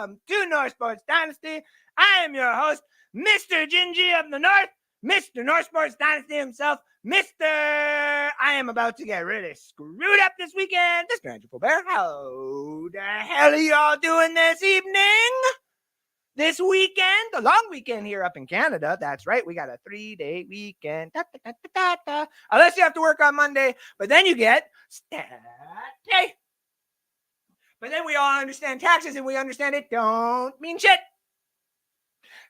Welcome to North Sports Dynasty. I am your host, Mr. Gingy of the North, Mr. North Sports Dynasty himself, Mr. I am about to get really screwed up this weekend, Mr. Andrew Colbert. How the hell are you all doing this evening? This weekend, the long weekend here up in Canada. That's right. We got a 3-day weekend. Da, da, da, da, da. Unless you have to work on Monday, but then you get stat day. But then we all understand taxes and we understand it don't mean shit.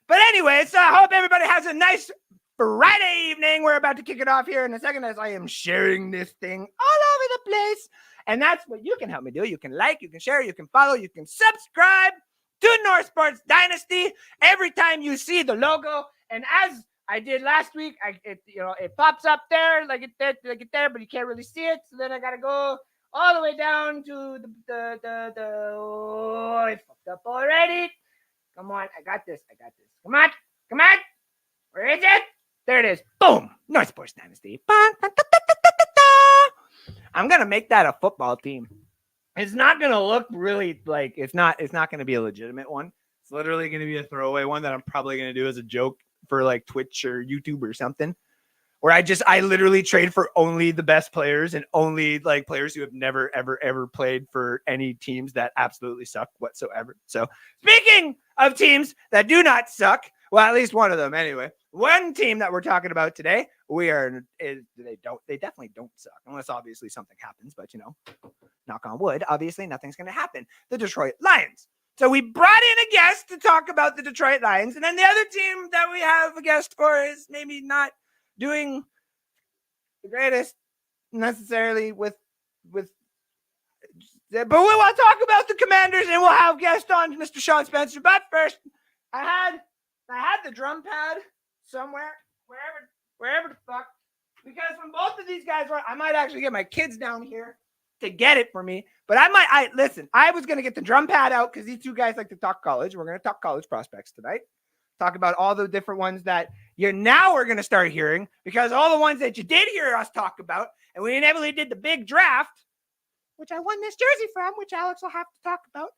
But anyways, I hope everybody has a nice Friday evening. We're about to kick it off here in a second as I am sharing this thing all over the place. And that's what you can help me do. You can like, you can share, you can follow, you can subscribe to North Sports Dynasty every time you see the logo. And as I did last week, it pops up there like it there, but you can't really see it. So then I gotta go all the way down to the oh, I fucked up already. Come on, I got this. Come on. Where is it? There it is. Boom. North Sports Dynasty. I'm gonna make that a football team. It's not gonna look really like it's not gonna be a legitimate one. It's literally gonna be a throwaway one that I'm probably gonna do as a joke for like Twitch or YouTube or something. Where I literally trade for only the best players and only like players who have never, ever played for any teams that absolutely suck whatsoever. So speaking of teams that do not suck, well, at least one of them anyway. One team that we're talking about today, they definitely don't suck unless obviously something happens. But knock on wood, obviously nothing's going to happen. The Detroit Lions. So we brought in a guest to talk about the Detroit Lions, and then the other team that we have a guest for is maybe not doing the greatest necessarily but we will talk about the Commanders and we'll have guest on Mr. Sean Spencer. But first, I had the drum pad somewhere, wherever the fuck, because when both of these guys were, I might actually get my kids down here to get it for me. But listen, I was going to get the drum pad out because these two guys like to talk college. We're going to talk college prospects tonight. Talk about all the different ones that you're now we're going to start hearing, because all the ones that you did hear us talk about, and we inevitably did the big draft, which I won this jersey from, which Alex will have to talk about.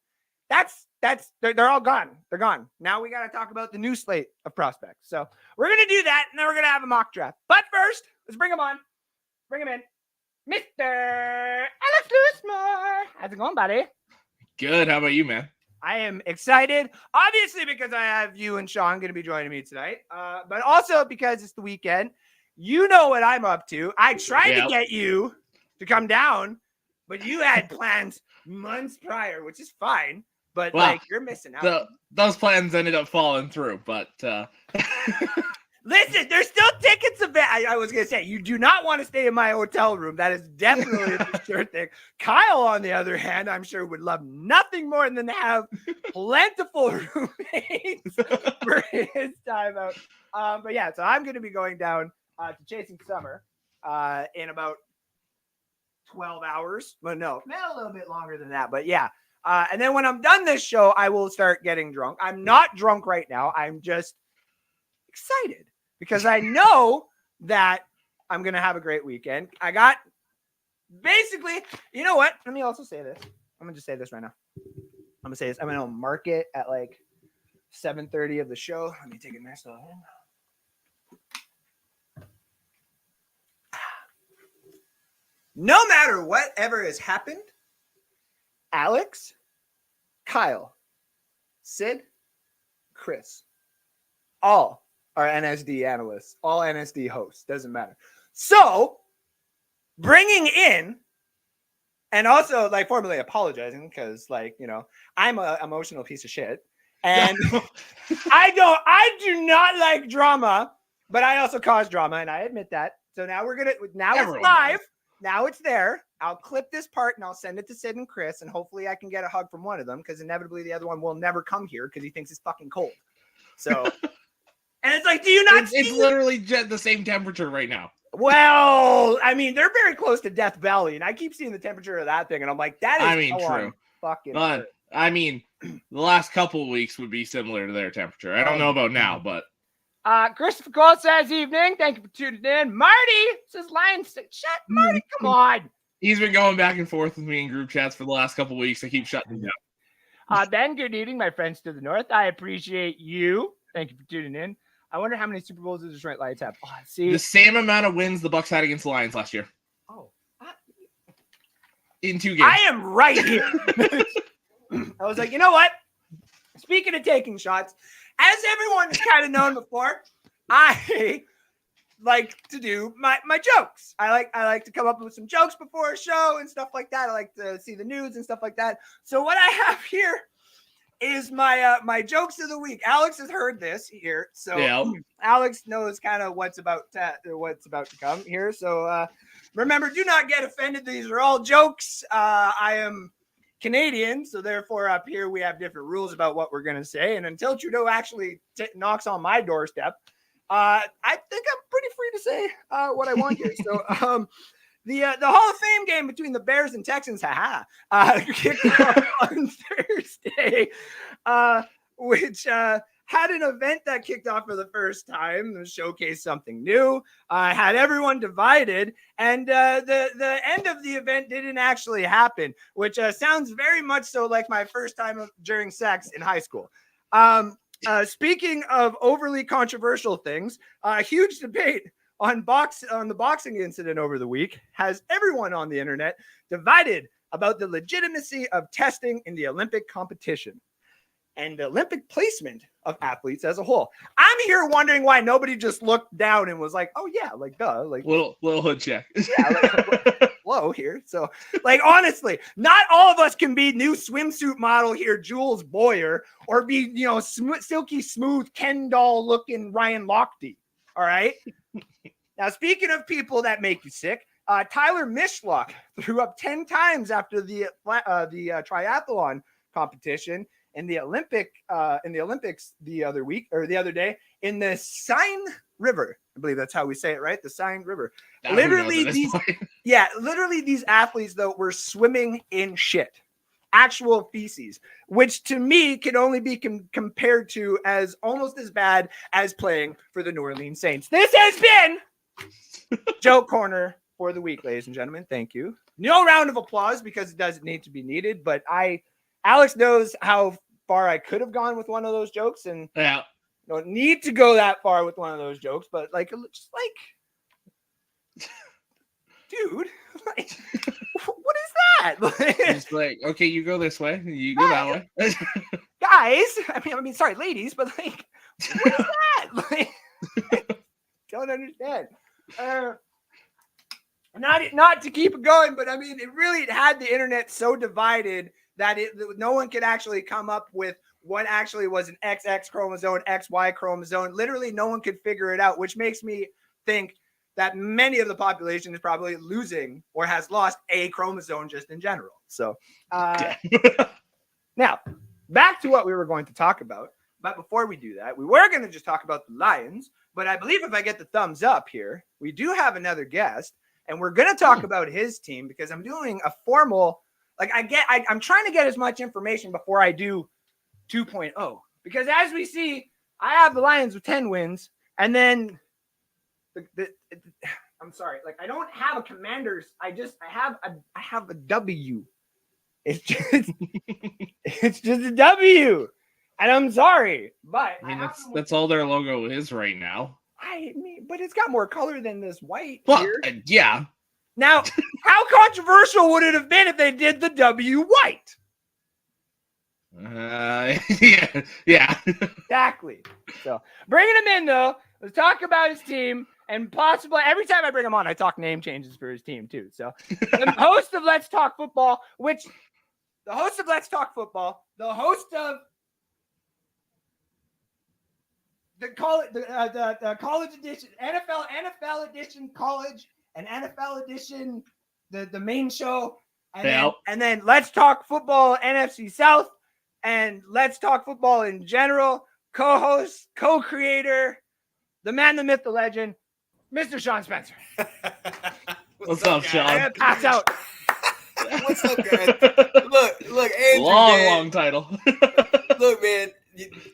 They're all gone. They're gone. Now we got to talk about the new slate of prospects. So we're going to do that, and then we're going to have a mock draft. But first, let's bring him on. Bring him in. Mr. Alex Loosemore. How's it going, buddy? Good. How about you, man? I am excited, obviously, because I have you and Sean going to be joining me tonight, but also because it's the weekend. You know what I'm up to. I tried to get you to come down, but you had plans months prior, which is fine, but you're missing out. Those plans ended up falling through, but listen, there's still tickets available. I was going to say, you do not want to stay in my hotel room. That is definitely a sure thing. Kyle, on the other hand, I'm sure would love nothing more than to have plentiful roommates for his time out. But yeah, so I'm going to be going down to Chasing Summer in about 12 hours. Well, no, a little bit longer than that. But yeah. And then when I'm done this show, I will start getting drunk. I'm not drunk right now. I'm just excited because I know that I'm going to have a great weekend. I got basically, you know what? Let me also say this. I'm going to just say this right now. I'm going to say this. I'm going to mark it at like 7:30 of the show. Let me take a nice little hit. No matter whatever has happened, Alex, Kyle, Sid, Chris, all are NSD analysts, all NSD hosts, doesn't matter. So bringing in, and also like formally apologizing because I'm an emotional piece of shit. And I do not like drama, but I also cause drama, and I admit that. So now it's live. Now it's there. I'll clip this part and I'll send it to Sid and Chris, and hopefully I can get a hug from one of them because inevitably the other one will never come here because he thinks it's fucking cold. So, and it's like, do you not? It's literally the same temperature right now. Well, I mean, they're very close to Death Valley, and I keep seeing the temperature of that thing, and I'm like, that is true. Fucking. But I mean, the last couple of weeks would be similar to their temperature. I don't know about now, but. Christopher Cole says evening. Thank you for tuning in. Marty says Lions. Shut, Marty, come on. He's been going back and forth with me in group chats for the last couple of weeks. I keep shutting him down. Ben, good evening, my friends to the north. I appreciate you. Thank you for tuning in. I wonder how many Super Bowls does the Detroit Lions have? Oh, see, The same amount of wins the Bucs had against the Lions last year. Oh, in 2 games. I am right here. I was like, you know what? Speaking of taking shots, as everyone has kind of known before, I like to do my jokes. I like to come up with some jokes before a show and stuff like that. I like to see the news and stuff like that. So what I have here is my jokes of the week. Alex has heard this here, so yeah. Alex knows kind of what's about to come here. So remember, do not get offended. These are all jokes. I am Canadian, so therefore up here we have different rules about what we're going to say. And until Trudeau actually knocks on my doorstep, I think I'm pretty free to say what I want here. So the Hall of Fame game between the Bears and Texans, kicked off on Thursday, which had an event that kicked off for the first time to showcase something new, had everyone divided, and the end of the event didn't actually happen, which sounds very much so like my first time during sex in high school. Speaking of overly controversial things, a huge debate on the boxing incident over the week has everyone on the internet divided about the legitimacy of testing in the Olympic competition and the Olympic placement of athletes as a whole. I'm here wondering why nobody just looked down and was like, "Oh yeah, like duh, like little hood check." Yeah, like, whoa here. So, like honestly, not all of us can be new swimsuit model here, Jules Boyer, or be silky smooth Ken doll looking Ryan Lochte. All right. Now, speaking of people that make you sick, Tyler Mishlock threw up 10 times after the triathlon competition in the Olympics the other day in the Seine River. I believe that's how we say it, right? The Seine River. Literally these athletes though were swimming in shit, actual feces, which to me can only be compared to as almost as bad as playing for the New Orleans Saints. This has been Joke Corner for the week, ladies and gentlemen. Thank you. No round of applause because it doesn't need to be needed, but Alex knows how far I could have gone with one of those jokes, and don't need to go that far with one of those jokes, but dude, like, what is that? It's like, okay, you go this way, you go that way. Guys, I mean, sorry, ladies, but like, what is that? Like, don't understand. Not to keep it going, but I mean, it had the internet so divided that no one could actually come up with what actually was an XX chromosome, XY chromosome. Literally, no one could figure it out, which makes me think that many of the population is probably losing or has lost a chromosome just in general. So now back to what we were going to talk about. But before we do that, we were going to just talk about the Lions. But I believe if I get the thumbs up here, we do have another guest, and we're going to talk about his team because I'm doing a formal, I'm trying to get as much information before I do 2.0. Because as we see, I have the Lions with 10 wins, and then I'm sorry, I don't have a Commanders. I have a W. It's just a W. And I'm sorry, but I mean, that's all their logo is right now. But it's got more color than this white here. Yeah. Now, how controversial would it have been if they did the W white? Yeah. Exactly. So bringing him in though, let's talk about his team and possibly every time I bring him on, I talk name changes for his team too. So the host of Let's Talk Football, the host of the college edition, NFL edition college, and NFL edition, the main show, and then Let's Talk Football NFC South, and Let's Talk Football in general, co-host, co-creator, the man, the myth, the legend, Mr. Sean Spencer. What's up, Sean? Pass out. What's up, guys? Look, Andrew, long title. Look, man.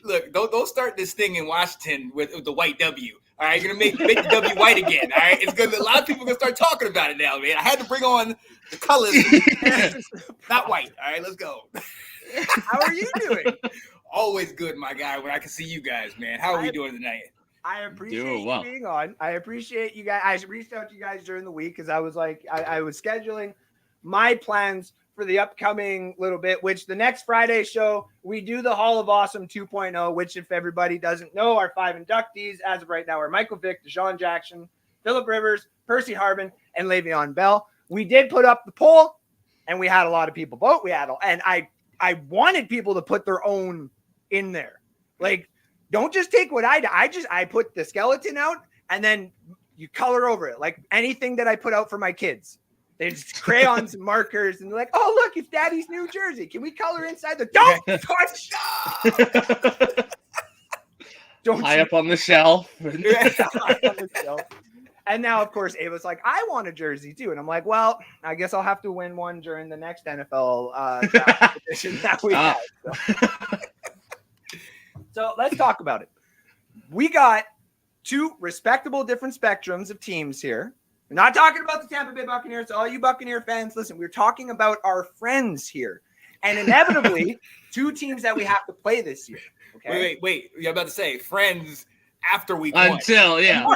Look, don't start this thing in Washington with the white W. All right, you're gonna make the W white again. All right, a lot of people are gonna start talking about it now, man. I had to bring on the colors, not white. All right, let's go. How are you doing? Always good, my guy, when I can see you guys, man. How are we doing tonight? I appreciate Doing you well. being on. I appreciate you guys. I reached out to you guys during the week because I was like, I was scheduling my plans for the upcoming little bit, which the next Friday show, we do the Hall of Awesome 2.0, which if everybody doesn't know, our 5 inductees as of right now are Michael Vick, Deshaun Jackson, Phillip Rivers, Percy Harvin, and Le'Veon Bell. We did put up the poll, and we had a lot of people vote. And I wanted people to put their own in there. Like, don't just take what I did. I put the skeleton out, and then you color over it. Like anything that I put out for my kids. They just crayons and markers, and they're like, "Oh, look, it's Daddy's new jersey. Can we color inside the?" Don't touch. Don't High up on the shelf. And now, of course, Ava's like, "I want a jersey too," and I'm like, "Well, I guess I'll have to win one during the next NFL competition that we have." So let's talk about it. We got 2 respectable different spectrums of teams here. We're not talking about the Tampa Bay Buccaneers. So all you Buccaneer fans, listen, we're talking about our friends here. And inevitably, 2 teams that we have to play this year. Okay. Wait. You're about to say friends after week 1. Until, yeah.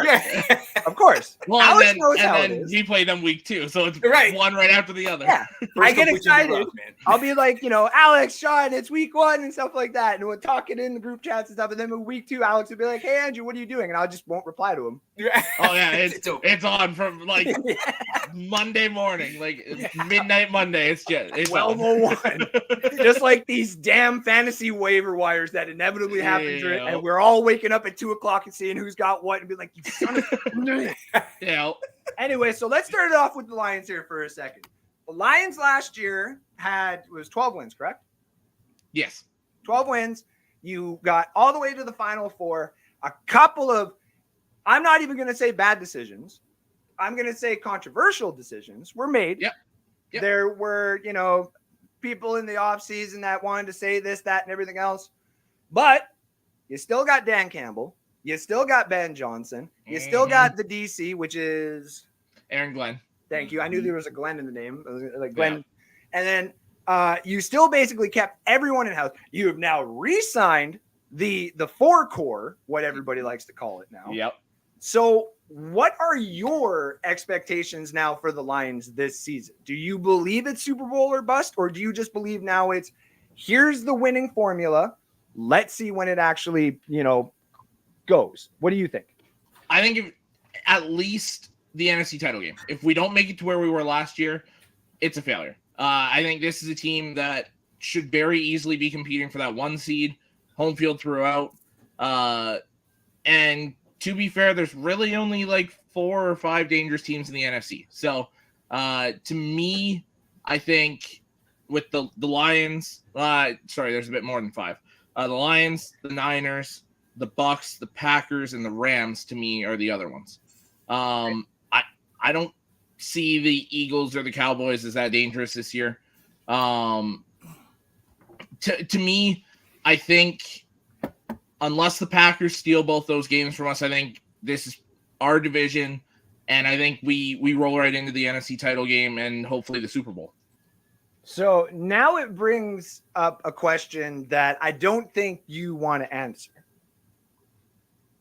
Of course. Well, Alex and knows how it then is. we play them week 2. So it's Right. one right after the other. Yeah. I get excited. I'll be like, Alex, Sean, it's week 1 and stuff like that. And we're talking in the group chats and stuff. And then in week 2, Alex will be like, "Hey, Andrew, what are you doing?" And I just won't reply to him. Oh, yeah. It's on from like Monday morning, like midnight Monday. It's 12:01. Just like these damn fantasy waiver wires that inevitably happen. Yeah. And we're all waking up at 2:00 and seeing who's got what and be like, "You son of Yeah. Anyway, so let's start it off with the Lions here for a second. The Lions last year was 12 wins, correct? Yes. 12 wins. You got all the way to the Final Four. A couple of, I'm not even going to say bad decisions. I'm going to say controversial decisions were made. Yep. There were, people in the offseason that wanted to say this, that, and everything else. But you still got Dan Campbell. You still got Ben Johnson. You still got the DC, which is Aaron Glenn. Thank you. I knew there was a Glenn in the name. Like Glenn. Yeah. And then you still basically kept everyone in house. You have now re-signed the 4 core, what everybody likes to call it now. Yep. So what are your expectations now for the Lions this season? Do you believe it's Super Bowl or bust, or do you just believe now it's here's the winning formula? Let's see when it actually, goes. What do you think? I think if, at least the NFC title game. If we don't make it to where we were last year, it's a failure. I think this is a team that should very easily be competing for that 1 seed, home field throughout. And to be fair, there's really only like 4 or 5 dangerous teams in the NFC. So to me, I think with the Lions, there's a bit more than 5. The Lions, the Niners, the Bucks, the Packers, and the Rams, to me, are the other ones. I don't see the Eagles or the Cowboys as that dangerous this year. To me, I think unless the Packers steal both those games from us, I think this is our division, and I think we roll right into the NFC title game and hopefully the Super Bowl. So now it brings up a question that I don't think you want to answer.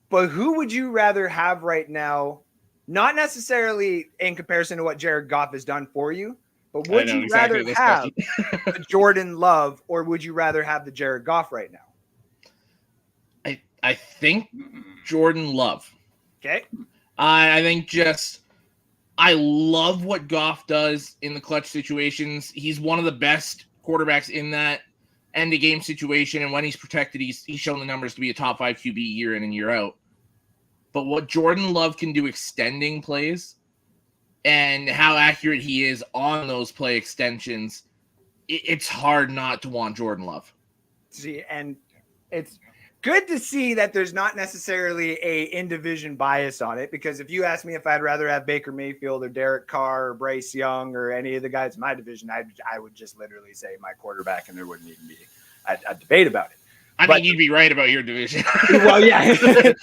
But who would you rather have right now? Not necessarily in comparison to what Jared Goff has done for you, but would you rather have the Jordan Love or would you rather have the Jared Goff right now? I think Jordan Love. Okay. I think I love what Goff does in the clutch situations. He's one of the best quarterbacks in that end of game situation. And when he's protected, he's shown the numbers to be a top 5 QB year in and year out. But what Jordan Love can do extending plays and how accurate he is on those play extensions, it's hard not to want Jordan Love. See, and it's good to see that there's not necessarily a in-division bias on it, because if you ask me if I'd rather have Baker Mayfield or Derek Carr or Bryce Young or any of the guys in my division, I would just literally say my quarterback, and there wouldn't even be a debate about it. I mean, you'd be right about your division. Well, yeah.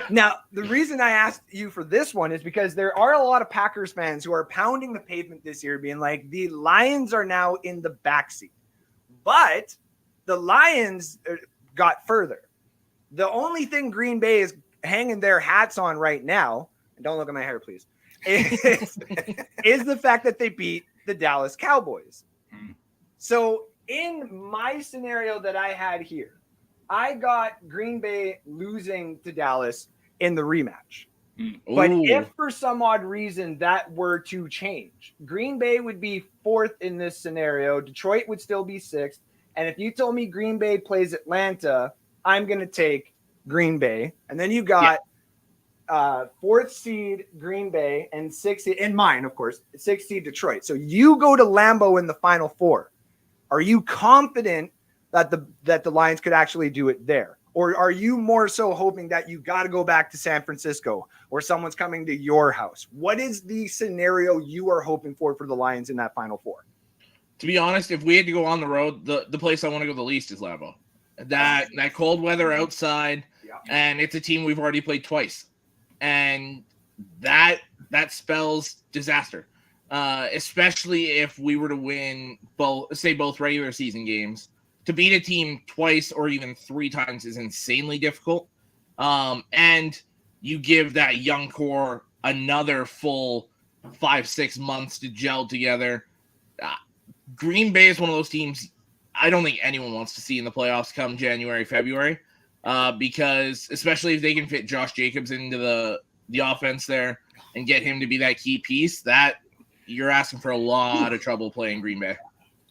Now, the reason I asked you for this one is because there are a lot of Packers fans who are pounding the pavement this year being like, the Lions are now in the backseat. But the Lions got further. The only thing Green Bay is hanging their hats on right now, and don't look at my hair, please, is the fact that they beat the Dallas Cowboys. So in my scenario that I had here, I got Green Bay losing to Dallas in the rematch. But if for some odd reason that were to change, Green Bay would be 4th in this scenario. Detroit would still be 6th. And if you told me Green Bay plays Atlanta, I'm going to take Green Bay. And then you got 4th seed Green Bay and 6th seed, in mine, of course, 6th seed Detroit. So you go to Lambeau in the Final Four. Are you confident that the Lions could actually do it there? Or are you more so hoping that you got to go back to San Francisco or someone's coming to your house? What is the scenario you are hoping for the Lions in that Final Four? To be honest, if we had to go on the road, the place I want to go the least is Lambeau. That cold weather outside, and it's a team we've already played twice. And that spells disaster. Especially if we were to win both regular season games. To beat a team twice or even 3 times is insanely difficult. And you give that young core another full 5-6 months to gel together. Green Bay is one of those teams I don't think anyone wants to see in the playoffs come January, February, because especially if they can fit Josh Jacobs into the offense there and get him to be that key piece, that you're asking for a lot of trouble playing Green Bay.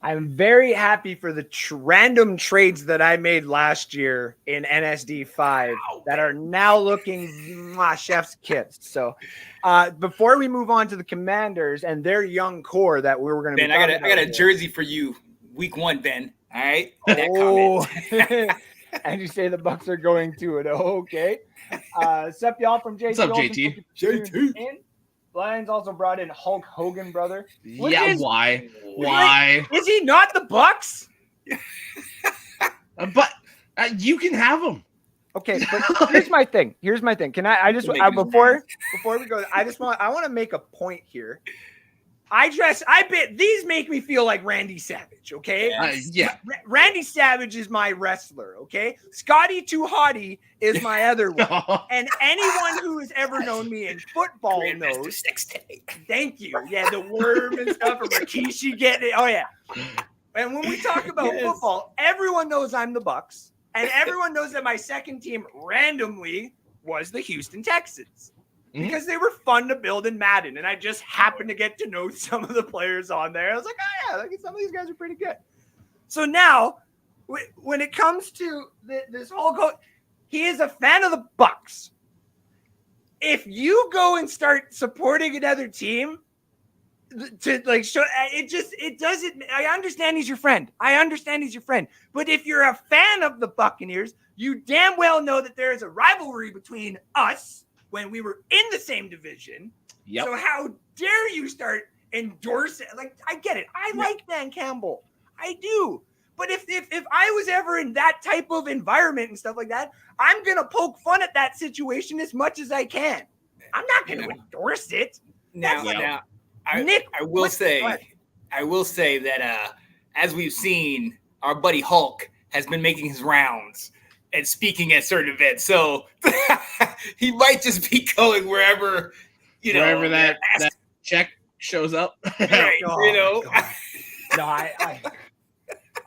I'm very happy for the random trades that I made last year in NSD 5 that are now looking chef's kiss. So before we move on to the Commanders and their young core that we were going to Ben, I got a jersey for you week 1, Ben. All right. And you say the Bucks are going to it. Okay. Sup, y'all, from JT. What's up, JT? JT. Lions also brought in Hulk Hogan, brother. Why? Is he not the Bucks? But you can have him. Okay, but here's my thing. Can I just before we go, I want to make a point here. These make me feel like Randy Savage, okay? Randy Savage is my wrestler, okay? Scotty Too Hottie is my other one. And anyone who has ever known me in football knows. Thank you. Yeah, the worm and stuff, and Rikishi getting it. Oh, yeah. And when we talk about football, everyone knows I'm the Bucks. And everyone knows that my second team randomly was the Houston Texans. Because they were fun to build in Madden, and I just happened to get to know some of the players on there. I was like, oh yeah, some of these guys are pretty good. So now, when it comes to this whole he is a fan of the Bucks. If you go and start supporting another team to like show it doesn't. I understand he's your friend. But if you're a fan of the Buccaneers, you damn well know that there is a rivalry between us when we were in the same division. Yep. So how dare you start endorsing? Like, I get it. I like Dan Campbell. I do. But if I was ever in that type of environment and stuff like that, I'm going to poke fun at that situation as much as I can. I'm not going to endorse it. I will say that as we've seen, our buddy Hulk has been making his rounds and speaking at certain events. So he might just be going wherever that check shows up. Right, No,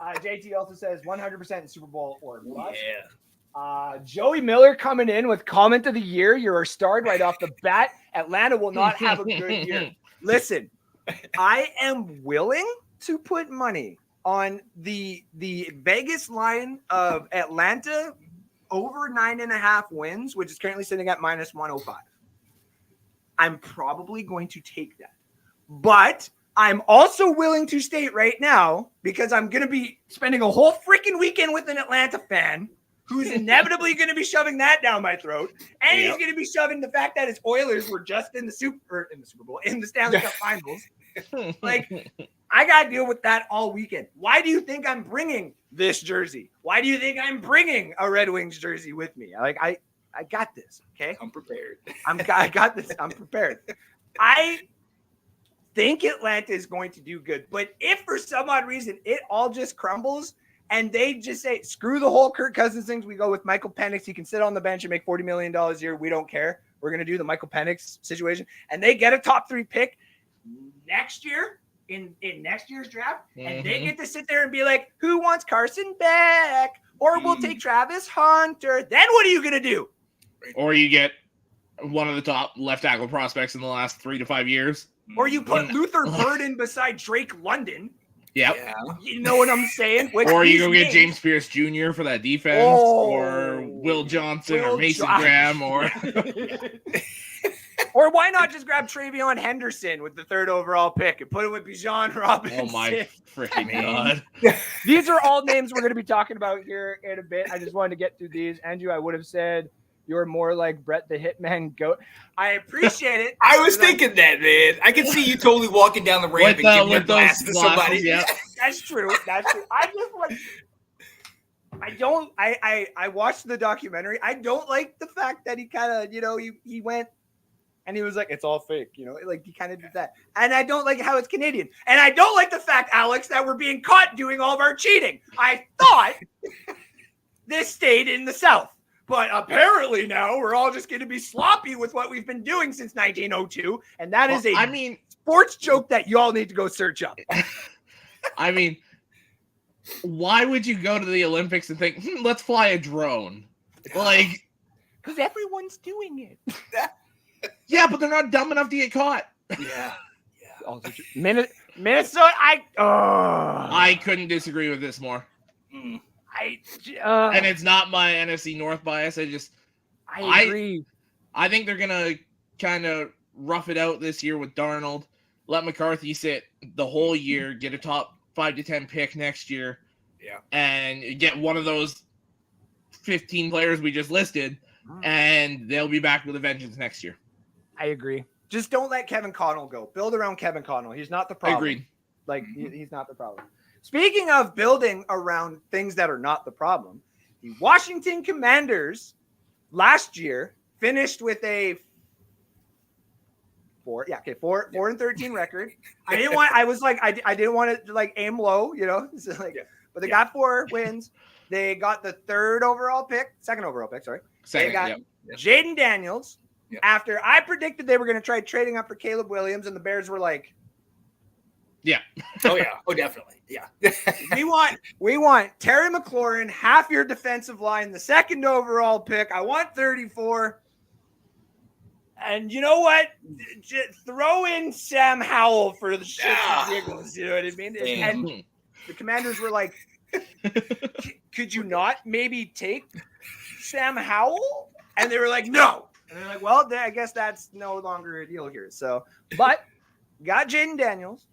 JT also says 100% Super Bowl or bust. Yeah. Joey Miller coming in with comment of the year. You're starred right off the bat. Atlanta will not have a good year. Listen, I am willing to put money on the Vegas line of Atlanta over 9.5 wins, which is currently sitting at -105. I'm probably going to take that. But I'm also willing to state right now, because I'm going to be spending a whole freaking weekend with an Atlanta fan who's inevitably going to be shoving that down my throat. And he's going to be shoving the fact that his Oilers were just in the Super Bowl, in the Stanley Cup Finals. Like, I got to deal with that all weekend. Why do you think I'm bringing this jersey? Why do you think I'm bringing a Red Wings jersey with me? Like, I got this, okay? I'm prepared. I got this. I'm prepared. I think Atlanta is going to do good. But if for some odd reason it all just crumbles and they just say, screw the whole Kirk Cousins things. We go with Michael Penix. He can sit on the bench and make $40 million a year. We don't care. We're going to do the Michael Penix situation. And they get a top 3 pick next year in next year's draft. And they get to sit there and be like, who wants Carson Beck? Or we'll take Travis Hunter. Then what are you going to do? Or you get one of the top left tackle prospects in the last 3 to 5 years. Or you put Luther Burden beside Drake London. Yep. Yeah. You know what I'm saying? Or you go get James Pierce Jr. for that defense, or Will Johnson, or Mason Graham, or or why not just grab Travion Henderson with the 3rd overall pick and put him with Bijan Robinson? Oh my freaking God. These are all names we're going to be talking about here in a bit. I just wanted to get through these. Andrew, I would have said you're more like Brett the Hitman Goat. I appreciate it. I was thinking that, man. I can see you totally walking down the ramp and giving your glass to somebody. Yeah. That's true. That's true. I just like. I watched the documentary. I don't like the fact that he kind of, he went and he was like, it's all fake, like he kind of did that. And I don't like how it's Canadian. And I don't like the fact, Alex, that we're being caught doing all of our cheating. I thought this stayed in the South. But apparently now we're all just going to be sloppy with what we've been doing since 1902. And that is a sports joke that y'all need to go search up. I mean, why would you go to the Olympics and think, let's fly a drone? Like, because everyone's doing it. Yeah, but they're not dumb enough to get caught. Yeah. Minnesota, I couldn't disagree with this more. And it's not my NFC North bias. I agree. I think they're gonna kind of rough it out this year with Darnold. Let McCarthy sit the whole year, get a top 5 to 10 pick next year, and get one of those 15 players we just listed, and they'll be back with a vengeance next year. I agree. Just don't let Kevin Connell go. Build around Kevin Connell. He's not the problem. Agreed. Like, he's not the problem. Speaking of building around things that are not the problem, the Washington Commanders last year finished with a 4-13 record. I didn't want to like aim low, but they got 4 wins. They got the 2nd overall pick. They got Jaden Daniels. Yeah. After I predicted they were going to try trading up for Caleb Williams, and the Bears were like, yeah. Oh, yeah. Oh, definitely. Yeah. we want Terry McLaurin, half your defensive line, the 2nd overall pick. I want 34. And you know what? Just throw in Sam Howell for the shit and giggles. You know what I mean? And the Commanders were like, could you not maybe take Sam Howell? And they were like, no. And they're like, well, I guess that's no longer a deal here. So, but got Jaden Daniels.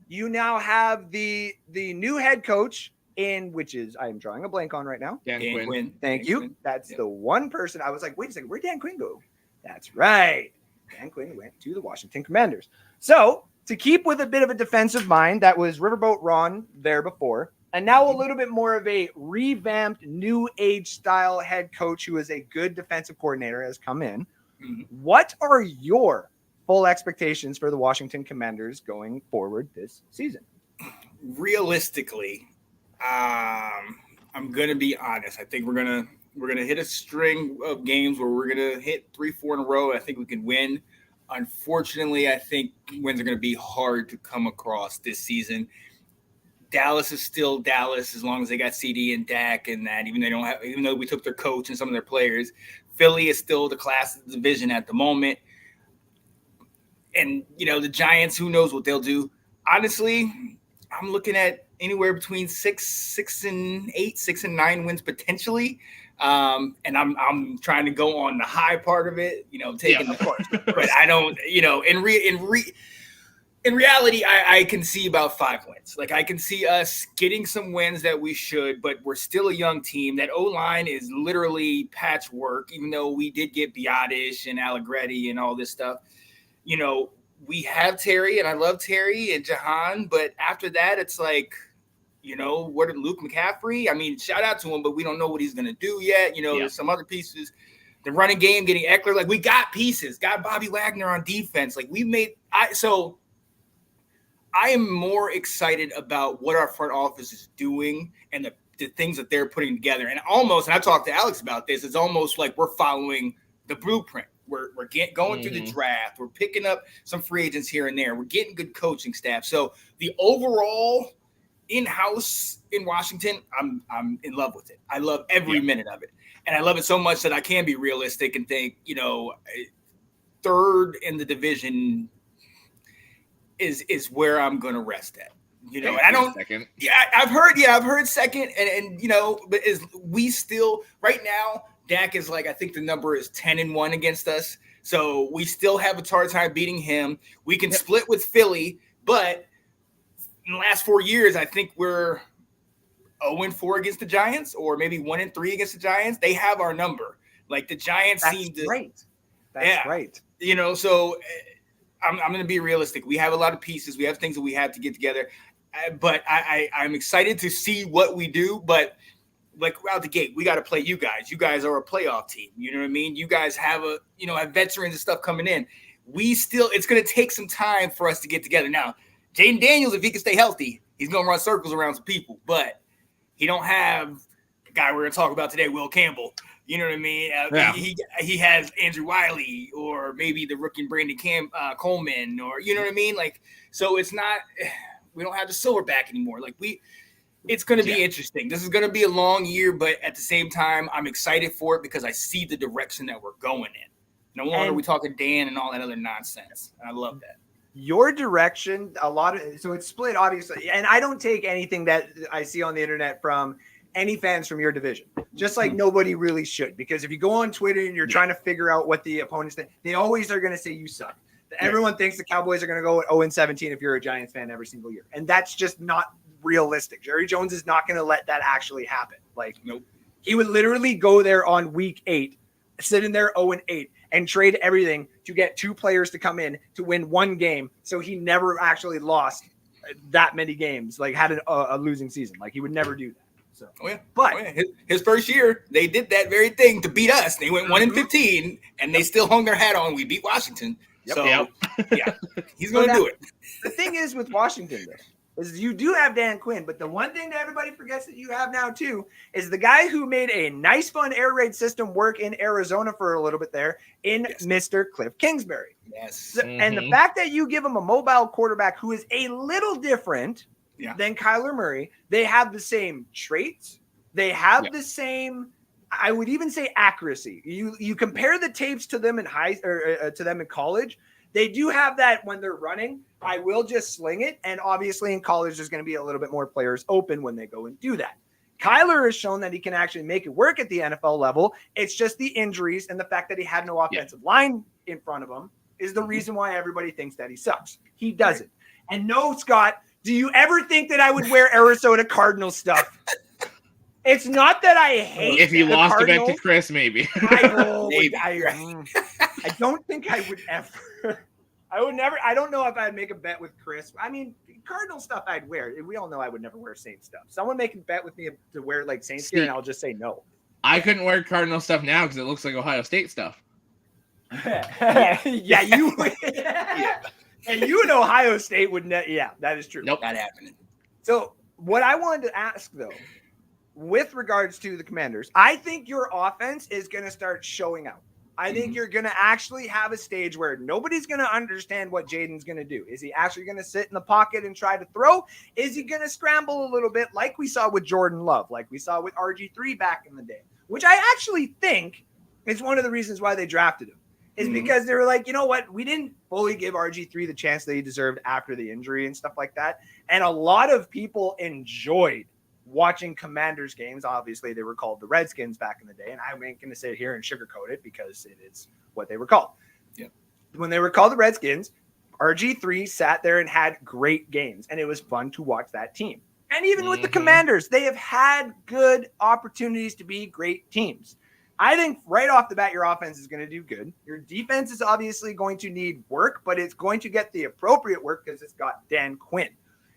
You now have the new head coach which is I'm drawing a blank on right now. Dan Quinn. Thank you. That's the one person I was like, wait a second, where'd Dan Quinn go? That's right. Dan Quinn went to the Washington Commanders. So to keep with a bit of a defensive mind, that was Riverboat Ron there before. And now a little bit more of a revamped new age style head coach who is a good defensive coordinator has come in. Mm-hmm. What are your full expectations for the Washington Commanders going forward this season? Realistically, I'm going to be honest. I think we're going to hit a string of games where we're going to hit 3-4 in a row. I think we can win. Unfortunately, I think wins are going to be hard to come across this season. Dallas is still Dallas as long as they got CD and Dak and that, even though we took their coach and some of their players. Philly is still the class of the division at the moment. And, the Giants, who knows what they'll do. Honestly, I'm looking at anywhere between 6 and 8, 6 and 9 wins potentially. And I'm trying to go on the high part of it, taking the course. But I don't, in reality, I can see about 5 wins. Like, I can see us getting some wins that we should, but we're still a young team. That O-line is literally patchwork, even though we did get Biotish and Allegretti and all this stuff. We have Terry, and I love Terry and Jahan, but after that, it's like, what did Luke McCaffrey? I mean, shout out to him, but we don't know what he's going to do yet. There's some other pieces. The running game, getting Eckler, like we got pieces, got Bobby Wagner on defense. Like I am more excited about what our front office is doing and the the things that they're putting together. And I talked to Alex about this, it's almost like we're following the blueprint. We're going through the draft. We're picking up some free agents here and there. We're getting good coaching staff. So the overall in-house in Washington, I'm in love with it. I love every minute of it. And I love it so much that I can be realistic and think, third in the division is where I'm going to rest at. And I don't. Second. Yeah, I've heard second, and but we still right now. Dak is I think the number is 10-1 against us, so we still have a hard time beating him. We can split with Philly, but in the last 4 years, I think we're 0-4 against the Giants, or maybe 1-3 against the Giants. They have our number. The Giants seem to. Great. That's right. So I'm going to be realistic. We have a lot of pieces. We have things that we have to get together. But I'm excited to see what we do. But out the gate, we got to play you guys. You guys are a playoff team. You know what I mean? You guys have have veterans and stuff coming in. It's going to take some time for us to get together. Now, Jaden Daniels, if he can stay healthy, he's going to run circles around some people. But he don't have the guy we're going to talk about today, Will Campbell. You know what I mean? He has Andrew Wiley, or maybe the rookie Brandon Coleman, or you know what I mean? So it's not. We don't have the silverback anymore. It's going to be interesting. This is going to be a long year, but at the same time, I'm excited for it because I see the direction that we're going in. No longer are we talking Dan and all that other nonsense. And I love that. Your direction, so it's split, obviously. And I don't take anything that I see on the internet from any fans from your division, just like nobody really should. Because if you go on Twitter and you're trying to figure out what the opponents think, they always are going to say you suck. Everyone thinks the Cowboys are going to go at 0-17 if you're a Giants fan every single year. And that's just not realistic. Jerry Jones is not going to let that actually happen. Nope. He would literally go there on week 8, sit in there 0-8, and trade everything to get 2 players to come in to win 1 game. So he never actually lost that many games, had a losing season. He would never do that. So, his first year, they did that very thing to beat us. They went 1-15, and they still hung their hat on. We beat Washington. So, he's going to do it. The thing is with Washington, though, is you do have Dan Quinn, but the one thing that everybody forgets that you have now, too, is the guy who made a nice, fun air raid system work in Arizona for a little bit there in Mr. Cliff Kingsbury. Yes. And the fact that you give him a mobile quarterback who is a little different than Kyler Murray, they have the same traits. They have the same, I would even say, accuracy. You compare the tapes to them in college. They do have that when they're running. I will just sling it. And obviously in college, there's going to be a little bit more players open when they go and do that. Kyler has shown that he can actually make it work at the NFL level. It's just the injuries and the fact that he had no offensive line in front of him is the reason why everybody thinks that he sucks. He doesn't. And no, Scott, do you ever think that I would wear Arizona Cardinals stuff? It's not that I hate if you lost a bet Cardinals. to Chris, maybe. I don't think I would ever. I would never. I don't know if I'd make a bet with Chris. I mean, Cardinal stuff I'd wear. We all know I would never wear Saints stuff. Someone make a bet with me to wear Saints gear, and I'll just say no. I couldn't wear Cardinal stuff now because it looks like Ohio State stuff. You. And you and Ohio State would. That is true. Nope, not happening. So what I wanted to ask though, with regards to the Commanders, I think your offense is going to start showing out. I think you're going to actually have a stage where nobody's going to understand what Jaden's going to do. Is he actually going to sit in the pocket and try to throw? Is he going to scramble a little bit like we saw with Jordan Love, like we saw with RG3 back in the day, which I actually think is one of the reasons why they drafted him, is because they were like, you know what? We didn't fully give RG3 the chance that he deserved after the injury and stuff like that. And a lot of people enjoyed watching Commanders games. Obviously, they were called the Redskins back in the day, and I ain't going to sit here and sugarcoat it because it is what they were called. Yeah. When they were called the Redskins, RG3 sat there and had great games, and it was fun to watch that team. And even with the Commanders, they have had good opportunities to be great teams. I think right off the bat, your offense is going to do good. Your defense is obviously going to need work, but it's going to get the appropriate work because it's got Dan Quinn.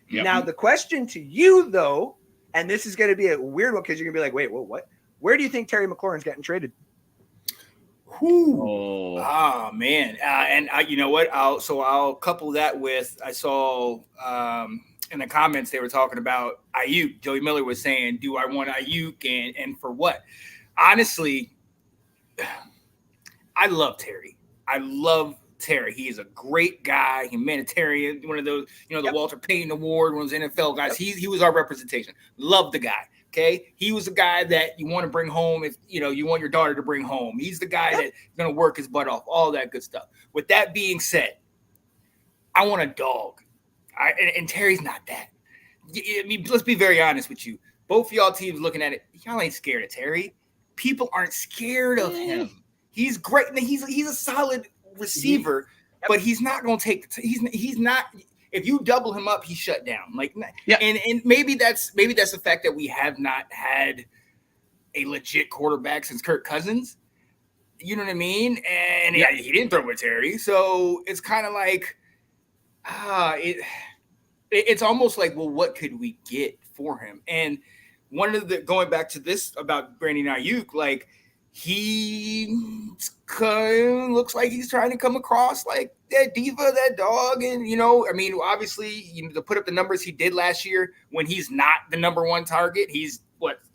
Yep. Now, the question to you, though, and this is going to be a weird one because you're going to be like, wait, what? Where do you think Terry McLaurin's getting traded? Oh man. And you know what? I'll couple that with, I saw in the comments they were talking about Ayuk. Joey Miller was saying, "Do I want Ayuk and for what?" Honestly, I love Terry. I love Terry. He is a great guy, humanitarian, one of those, the Walter Payton Award, one of those NFL guys. He was our representation. Love the guy. Okay. He was the guy that you want to bring home if you want your daughter to bring home. He's the guy that's gonna work his butt off, all that good stuff. With that being said, I want a dog. And Terry's not that. I mean, let's be very honest with you. Both of y'all teams looking at it, y'all ain't scared of Terry. People aren't scared of him. He's great. He's a solid receiver, but he's not going to take. He's not. If you double him up, he's shut down. And maybe that's the fact that we have not had a legit quarterback since Kirk Cousins. You know what I mean? And he didn't throw with Terry, so it's kind of like, it's almost like, well, what could we get for him? And one of the going back to this about Brandon Ayuk, like he looks like he's trying to come across like that diva, that dog, and I mean, obviously, to put up the numbers he did last year when he's not the number one target, he's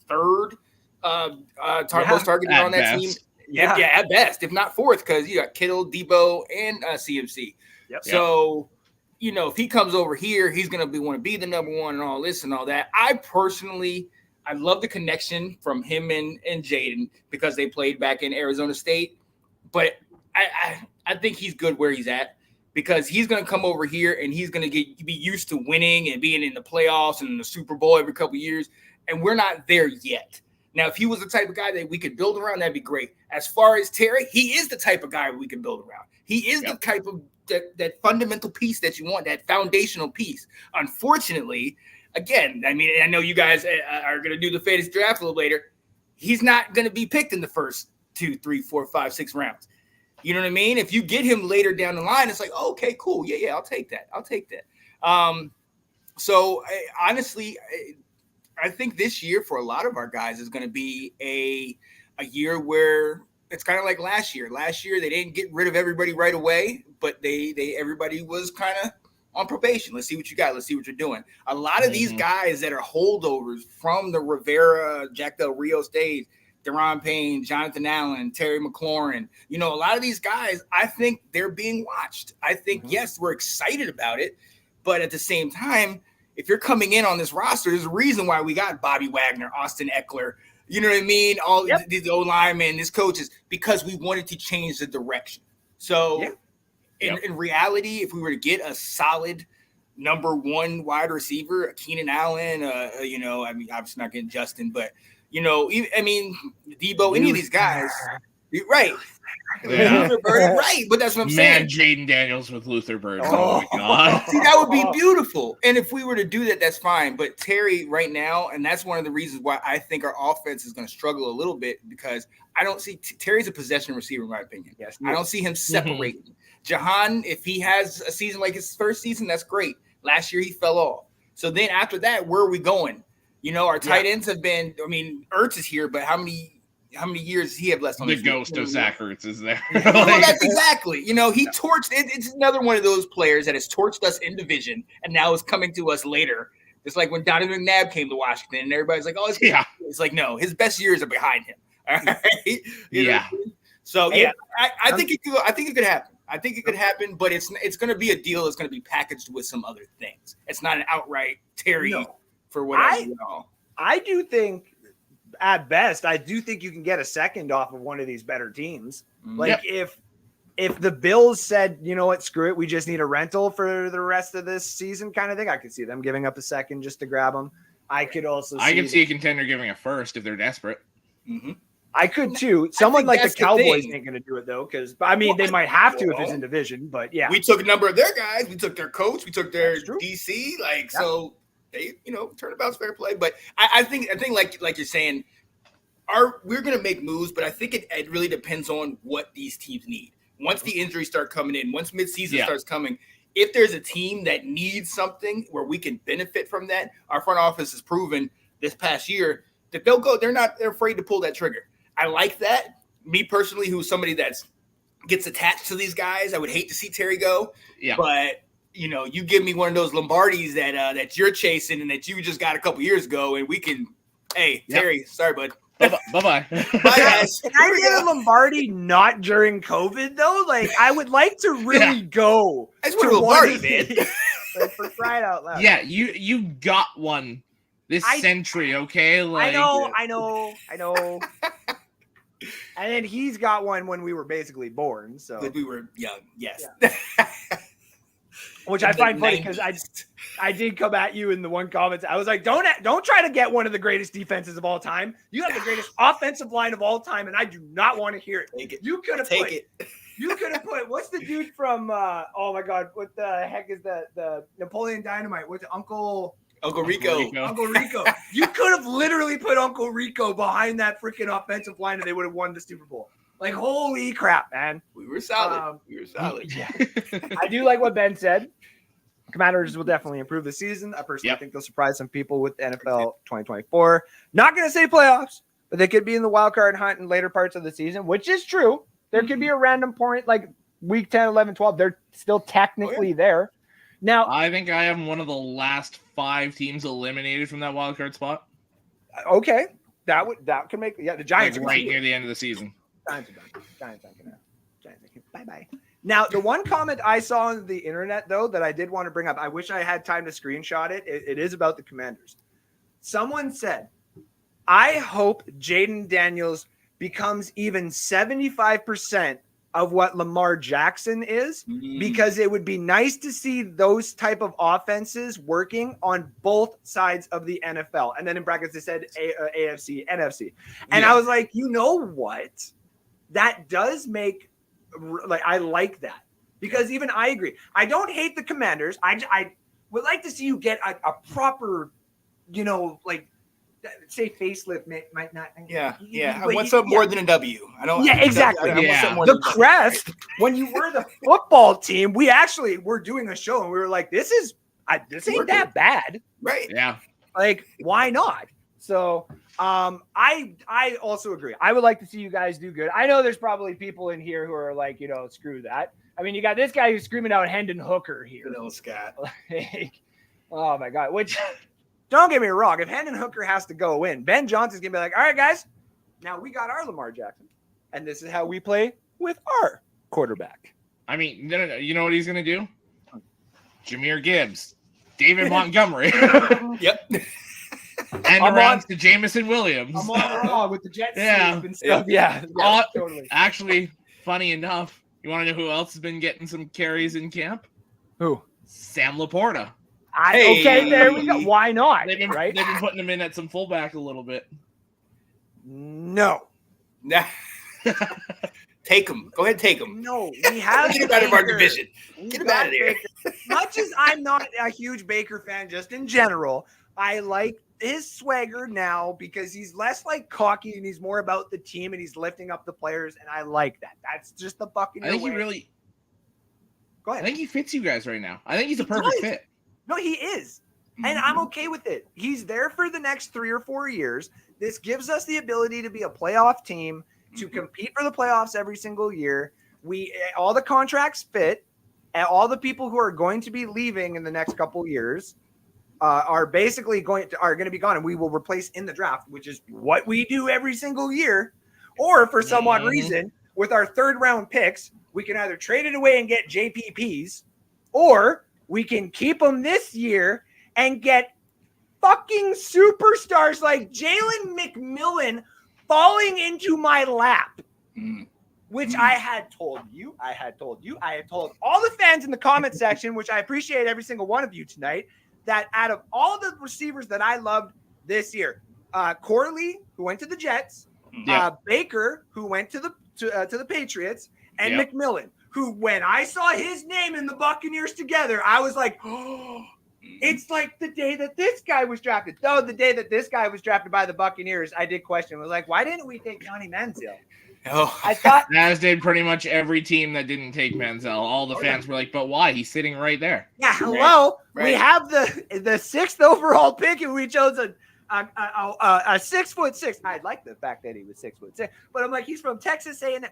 third most targeted on that team. Yeah, at best, if not fourth, because you got Kittle, Debo, and CMC. Yep. So, if he comes over here, he's going to want to be the number one and all this and all that. I love the connection from him and Jaden because they played back in Arizona State. But I think he's good where he's at because he's going to come over here and he's going to be used to winning and being in the playoffs and the Super Bowl every couple of years. And we're not there yet. Now, if he was the type of guy that we could build around, that'd be great. As far as Terry, he is the type of guy we can build around. He is the type of that fundamental piece that you want, that foundational piece. Unfortunately, again, I mean, I know you guys are going to do the fantasy draft a little later. He's not going to be picked in the first 2, 3, 4, 5, 6 rounds. You know what I mean? If you get him later down the line, it's like, oh, okay, cool. Yeah, I'll take that. So honestly, I think this year for a lot of our guys is going to be a year where it's kind of like last year. Last year, they didn't get rid of everybody right away, but everybody was kind of on probation. Let's see what you got. Let's see what you're doing. A lot of these guys that are holdovers from the Rivera, Jack Del Rio days, Deron Payne, Jonathan Allen, Terry McLaurin, a lot of these guys, I think they're being watched. I think, yes, we're excited about it, but at the same time, if you're coming in on this roster, there's a reason why we got Bobby Wagner, Austin Eckler, you know what I mean? All these O-linemen, these coaches, because we wanted to change the direction. So in reality, if we were to get a solid number one wide receiver, a Keenan Allen, I mean, obviously not getting Justin, but, Debo, any of these guys, right. Yeah. Luther Burden, right, but that's what I'm saying. Jaden Daniels with Luther Burden. Oh my God. See, that would be beautiful. And if we were to do that, that's fine. But Terry right now, and that's one of the reasons why I think our offense is going to struggle a little bit because I don't see Terry's a possession receiver, in my opinion. Yes, I don't see him separating. Jahan, if he has a season like his first season, that's great. Last year he fell off. So then after that, where are we going? Our tight ends have been, Ertz is here, but how many years does he have left on the ghost of Zach Ertz is there? Well, that's exactly. He torched. It's another one of those players that has torched us in division, and now is coming to us later. It's like when Donovan McNabb came to Washington, and everybody's like, "Oh, it's like no, his best years are behind him." All right? You know? So I think it could. I think it could happen. I think it could happen, but it's going to be a deal that's going to be packaged with some other things. It's not an outright Terry for whatever. I do think. At best, I do think you can get a second off of one of these better teams. Like if the Bills said, you know what, screw it, we just need a rental for the rest of this season kind of thing, I could see them giving up a second just to grab them. I could also see a contender giving a first if they're desperate. Mm-hmm. I could too. Someone like the Cowboys ain't going to do it though, because they might have to if it's in division. But yeah, we took a number of their guys. We took their coach. We took their DC. So. They, turnabout's fair play, but I think like you're saying, we're going to make moves, but I think it really depends on what these teams need. Once the injuries start coming in, once midseason starts coming, if there's a team that needs something where we can benefit from that, our front office has proven this past year that they'll go. They're afraid to pull that trigger. I like that. Me personally, who's somebody that gets attached to these guys, I would hate to see Terry go. Yeah, but you give me one of those Lombardis that you're chasing and that you just got a couple years ago, and we can. Hey, Terry, sorry, bud. Bye bye. Bye, guys. Can I get a Lombardi not during COVID though? Like, I would like to really go. I just want a Lombardi, man. Like, for crying out loud. Yeah, you got one this century, okay? Like, I know. And then he's got one when we were basically born. So Like we were young, yes. Yeah. Which I find funny because I did come at you in the one comment. I was like, don't try to get one of the greatest defenses of all time. You have the greatest offensive line of all time, and I do not want to hear it. Take it. You could have Take it. You could have put what's the dude from oh my god, what the heck is the Napoleon Dynamite? What's Uncle Rico. Uncle Rico. You could have literally put Uncle Rico behind that freaking offensive line and they would have won the Super Bowl. Like, holy crap, man. We were solid. Yeah. I do like what Ben said. Commanders will definitely improve the season. I personally think they'll surprise some people with NFL 2024. Not going to say playoffs, but they could be in the wild card hunt in later parts of the season, which is true. There could be a random point like week 10, 11, 12. They're still technically there. Now, I think I am one of the last 5 teams eliminated from that wild card spot. Okay. That could make the Giants like right near the end of the season. Giants aren't gonna. Bye-bye. Now, the one comment I saw on the internet, though, that I did want to bring up, I wish I had time to screenshot it. It is about the Commanders. Someone said, I hope Jaden Daniels becomes even 75% of what Lamar Jackson is, because it would be nice to see those type of offenses working on both sides of the NFL. And then in brackets, they said AFC, NFC. And I was like, you know what? That does make I like that, because even I agree. I don't hate the Commanders. I would like to see you get a proper, say facelift might not. Yeah. I want something more than a W. I don't. Yeah, exactly. The crest. When you were the football team, we actually were doing a show and we were like, this ain't that bad, right? Yeah. Like, why not? So, I also agree. I would like to see you guys do good. I know there's probably people in here who are like, screw that. I mean, you got this guy who's screaming out Hendon Hooker here. Little Scott. Like, oh my God. Which, don't get me wrong. If Hendon Hooker has to go in, Ben Johnson's going to be like, all right, guys, now we got our Lamar Jackson. And this is how we play with our quarterback. I mean, no. You know what he's going to do? Jahmyr Gibbs, David Montgomery. Yep. And around to Jameson Williams. I'm on Raw with the Jets and stuff. Yeah, totally. Actually, funny enough, you want to know who else has been getting some carries in camp? Who? Sam Laporta. Okay, there we go. Why not? They've been putting him in at some fullback a little bit. No. Take him. Go ahead, take him. No, we have get him out of our division. Get him out of there. Much as I'm not a huge Baker fan, just in general, I like his swagger now because he's less like cocky and he's more about the team and he's lifting up the players, and I like that. That's just the Buccaneer way. Go ahead. I think he fits you guys right now. I think he's a perfect fit. No, he is. And I'm okay with it. He's there for the next 3 or 4 years. This gives us the ability to be a playoff team, to compete for the playoffs every single year. All the contracts fit, and all the people who are going to be leaving in the next couple years are basically going to be gone, and we will replace in the draft, which is what we do every single year. Or for some odd reason, with our 3rd round picks, we can either trade it away and get JPPs, or we can keep them this year and get fucking superstars like Jalen McMillan falling into my lap, which I had told you. I had told all the fans in the comment section, which I appreciate every single one of you tonight, that out of all the receivers that I loved this year, Corley, who went to the Jets, Baker, who went to the Patriots, and McMillan, who, when I saw his name in the Buccaneers together, I was like, oh, it's like the day that this guy was drafted. Though the day that this guy was drafted by the Buccaneers, I did question. I was like, why didn't we take Johnny Manziel? Oh, I thought as did pretty much every team that didn't take Manziel. All the fans were like, but why? He's sitting right there. Yeah, hello. Right. We have the 6th overall pick, and we chose a 6'6". I like the fact that he was 6'6", but I'm like, he's from Texas A&M.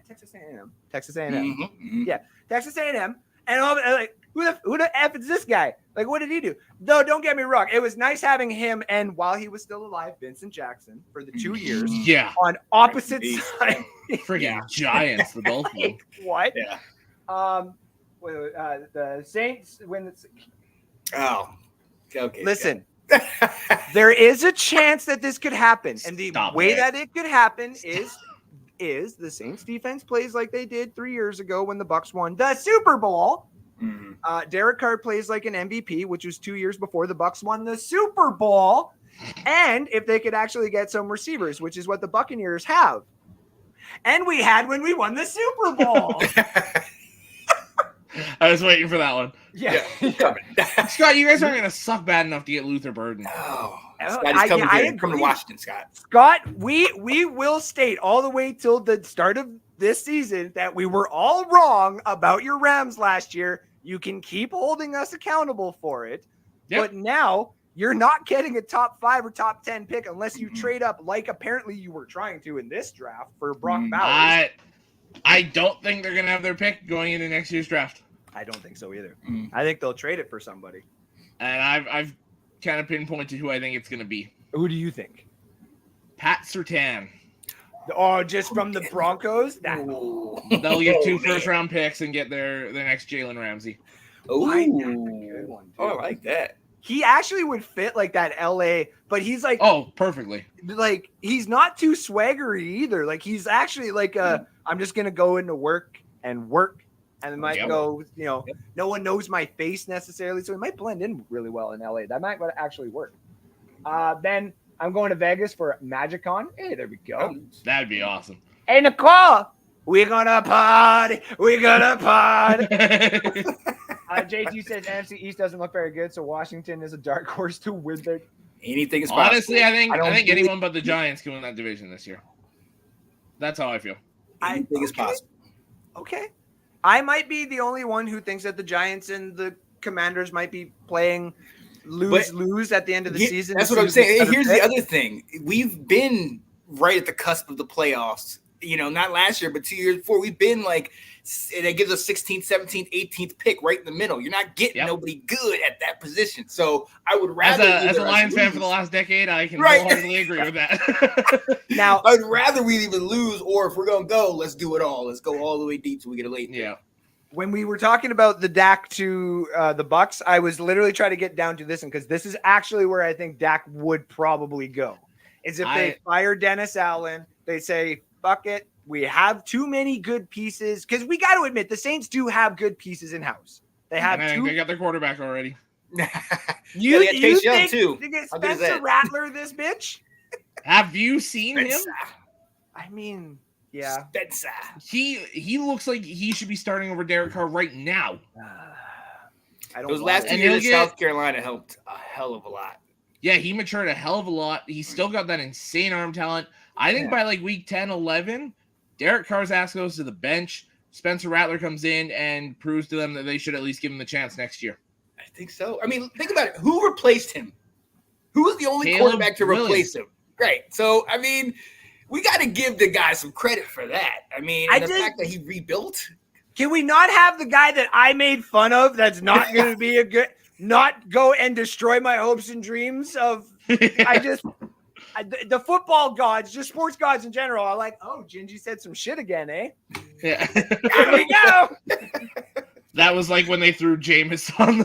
Yeah, Texas A&M. And I'm like, who the F is this guy? Like, what did he do? Though, don't get me wrong. It was nice having him and, while he was still alive, Vincent Jackson for the 2 years. Yeah. On opposite sides. Freaking Giants, the both of them. What? Yeah. The Saints, when it's... Oh. Okay. Listen, there is a chance that this could happen. And the way that it could happen is the Saints defense plays like they did 3 years ago when the Bucs won the Super Bowl. Mm-hmm. Derek Carr plays like an MVP, which was 2 years before the Bucs won the Super Bowl. And if they could actually get some receivers, which is what the Buccaneers have. And we had when we won the Super Bowl. I was waiting for that one. Yeah. Scott, you guys aren't going to suck bad enough to get Luther Burden. Oh, Scott, he's coming to Washington, Scott. Scott, we will state all the way till the start of this season that we were all wrong about your Rams last year. You can keep holding us accountable for it. Yep. But now you're not getting a top 5 or top 10 pick unless you trade up like apparently you were trying to in this draft for Brock Bowers. I don't think they're going to have their pick going into next year's draft. I don't think so either. I think they'll trade it for somebody. And I've kind of pinpointed who I think it's going to be. Who do you think? Pat Surtain. Oh, just from the Broncos? They'll get 2 first-round picks and get their next Jalen Ramsey. Oh, good one, too. I like that. He actually would fit like that LA, but he's like, perfectly. Like, he's not too swaggery either. Like, he's actually like I'm just gonna go into work, and then might go. No one knows my face necessarily, so he might blend in really well in LA. That might actually work. Then I'm going to Vegas for MagicCon. Hey, there we go. That'd be awesome. Hey, Nicole, we're gonna pod. We're gonna pod. JT says NFC East doesn't look very good, so Washington is a dark horse to win their. Anything is possible. Honestly, I think anyone but the Giants can win that division this year. That's how I feel. Anything is possible. Okay. I might be the only one who thinks that the Giants and the Commanders might be playing lose at the end of the season. That's what I'm saying. Here's the other thing. We've been right at the cusp of the playoffs. Not last year, but 2 years before. We've been like, it gives us 16th, 17th, 18th pick right in the middle. You're not getting nobody good at that position. So I would rather, as a Lions fan for the last decade, I can wholeheartedly agree with that. Now, I'd rather we even lose, or if we're gonna go, let's do it all. Let's go all the way deep so we get a late. Yeah. When we were talking about the Dak to the Bucs, I was literally trying to get down to this one because this is actually where I think Dak would probably go. Is if they fire Dennis Allen, they say, fuck it. We have too many good pieces because we got to admit the Saints do have good pieces in house. They have They got their quarterback already. You think too. You get Spencer Rattler this bitch? Have you seen him? I mean, yeah. Spencer. He looks like he should be starting over Derek Carr right now. Those last 2 years in South Carolina helped a hell of a lot. Yeah, he matured a hell of a lot. He's still got that insane arm talent. I think by like week 10, 11, Derek Carr's ass goes to the bench. Spencer Rattler comes in and proves to them that they should at least give him the chance next year. I think so. I mean, think about it. Who replaced him? Who was the only quarterback to replace him? Great. So, I mean, we got to give the guy some credit for that. I mean, the fact that he rebuilt. Can we not have the guy that I made fun of that's not going to be a good – not go and destroy my hopes and dreams of – the football gods, just sports gods in general, are like, oh, Gingy said some shit again, eh? Yeah. There we go. That was like when they threw Jameis on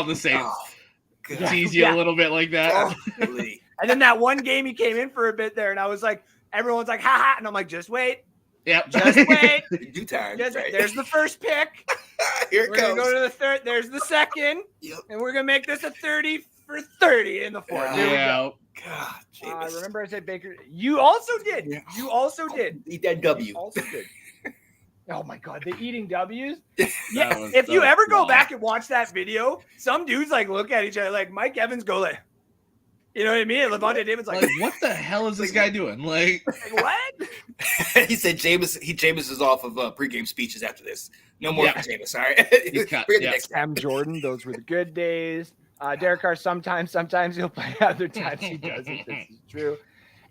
the Saints. Oh, tease you a little bit like that. Oh, really? And then that one game he came in for a bit there, and I was like, everyone's like, ha ha, and I'm like, just wait. Yep. Just wait. Due time. There's the first pick. Here it we're goes. We're going to go to the third. There's the second. Yep. And we're going to make this a 30 for 30 in the fourth. Yeah. God, remember I said Baker. You also did. Yeah. You also did. Eat that W. You also did. Oh my God, the eating W's. Yeah. If you ever go back and watch that video, some dudes like look at each other like Mike Evans go like, you know what I mean? And Levante David's like, what the hell is this guy doing? Like what? He said Jameis is off of pregame speeches after this. No more for Jameis. All right. He's cut. Sam Jordan, those were the good days. Derek Carr, sometimes he'll play, other times he doesn't. This is true.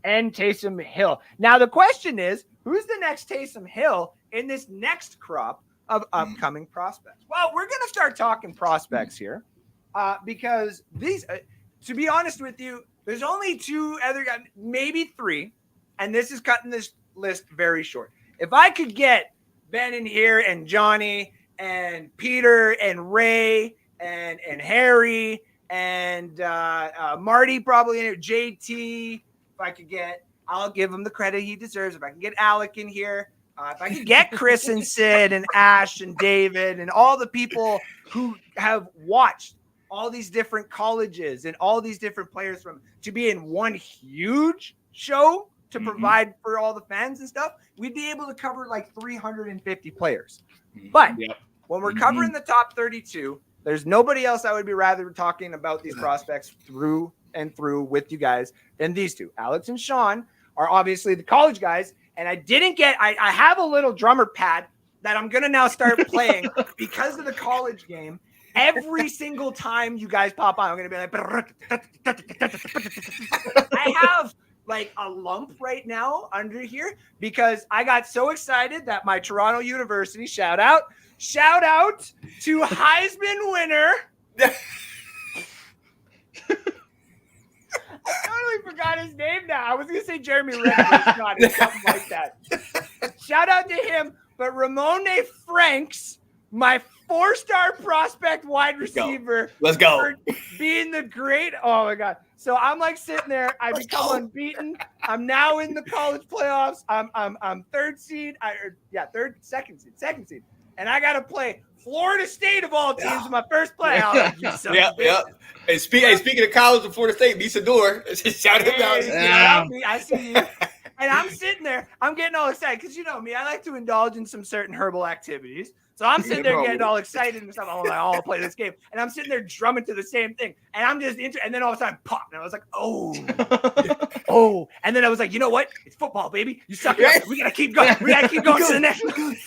And Taysom Hill. Now the question is, who's the next Taysom Hill in this next crop of upcoming prospects. Well, we're going to start talking prospects here because these, to be honest with you, there's only two other guys, maybe three, and this is cutting this list very short. If I could get Ben in here and Johnny and Peter and Ray and Harry and Marty probably in here, JT, if I could get, I'll give him the credit he deserves. If I can get Alec in here, if I could get Chris and Sid and Ash and David and all the people who have watched all these different colleges and all these different players to be in one huge show to provide for all the fans and stuff, we'd be able to cover like 350 players. But when we're covering the top 32, there's nobody else I would be rather talking about these prospects through and through with you guys than these two. Alex and Sean are obviously the college guys. And I have a little drummer pad that I'm going to now start playing because of the college game. Every single time you guys pop on, I'm going to be like, I have like a lump right now under here because I got so excited that my Toronto University, shout out to Heisman winner. I totally forgot his name now. I was going to say Jeremy Renner, something like that. Shout out to him, but Ramon Franks, my 4-star prospect wide receiver. Let's go. For being the great. Oh my God. So I'm like sitting there. I become unbeaten. I'm now in the college playoffs. I'm second seed. And I got to play Florida State of all teams in my first play. Hey, speaking of college and Florida State, Misador, shout him out. I see you. And I'm sitting there. I'm getting all excited because you know me. I like to indulge in some certain herbal activities. So I'm sitting there getting all excited and stuff. I'm like, I'll play this game. And I'm sitting there drumming to the same thing. And I'm just and then all of a sudden, pop. And I was like, oh. And then I was like, you know what? It's football, baby. You suck it up. We got to keep going. We got to keep going to the next one.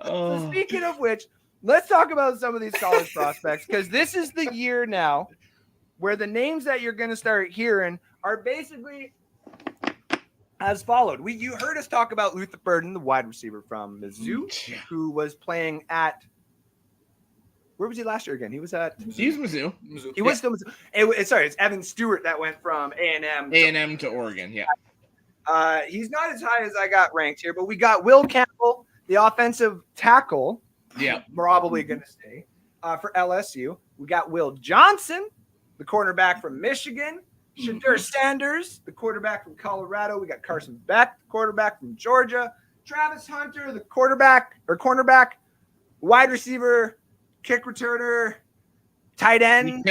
So speaking of which, let's talk about some of these college prospects because this is the year now where the names that you're going to start hearing are basically as followed. You heard us talk about Luther Burden, the wide receiver from Mizzou, who was playing at where was he last year again? He was at Mizzou. He was still Mizzou. It's Evan Stewart that went from A&M to Oregon. Yeah. He's not as high as I got ranked here, but we got Will Campbell, the offensive tackle. Yeah, probably going to stay for LSU. We got Will Johnson, the cornerback from Michigan. Shadur Sanders, the quarterback from Colorado. We got Carson Beck, the quarterback from Georgia. Travis Hunter, the cornerback, wide receiver, kick returner, tight end.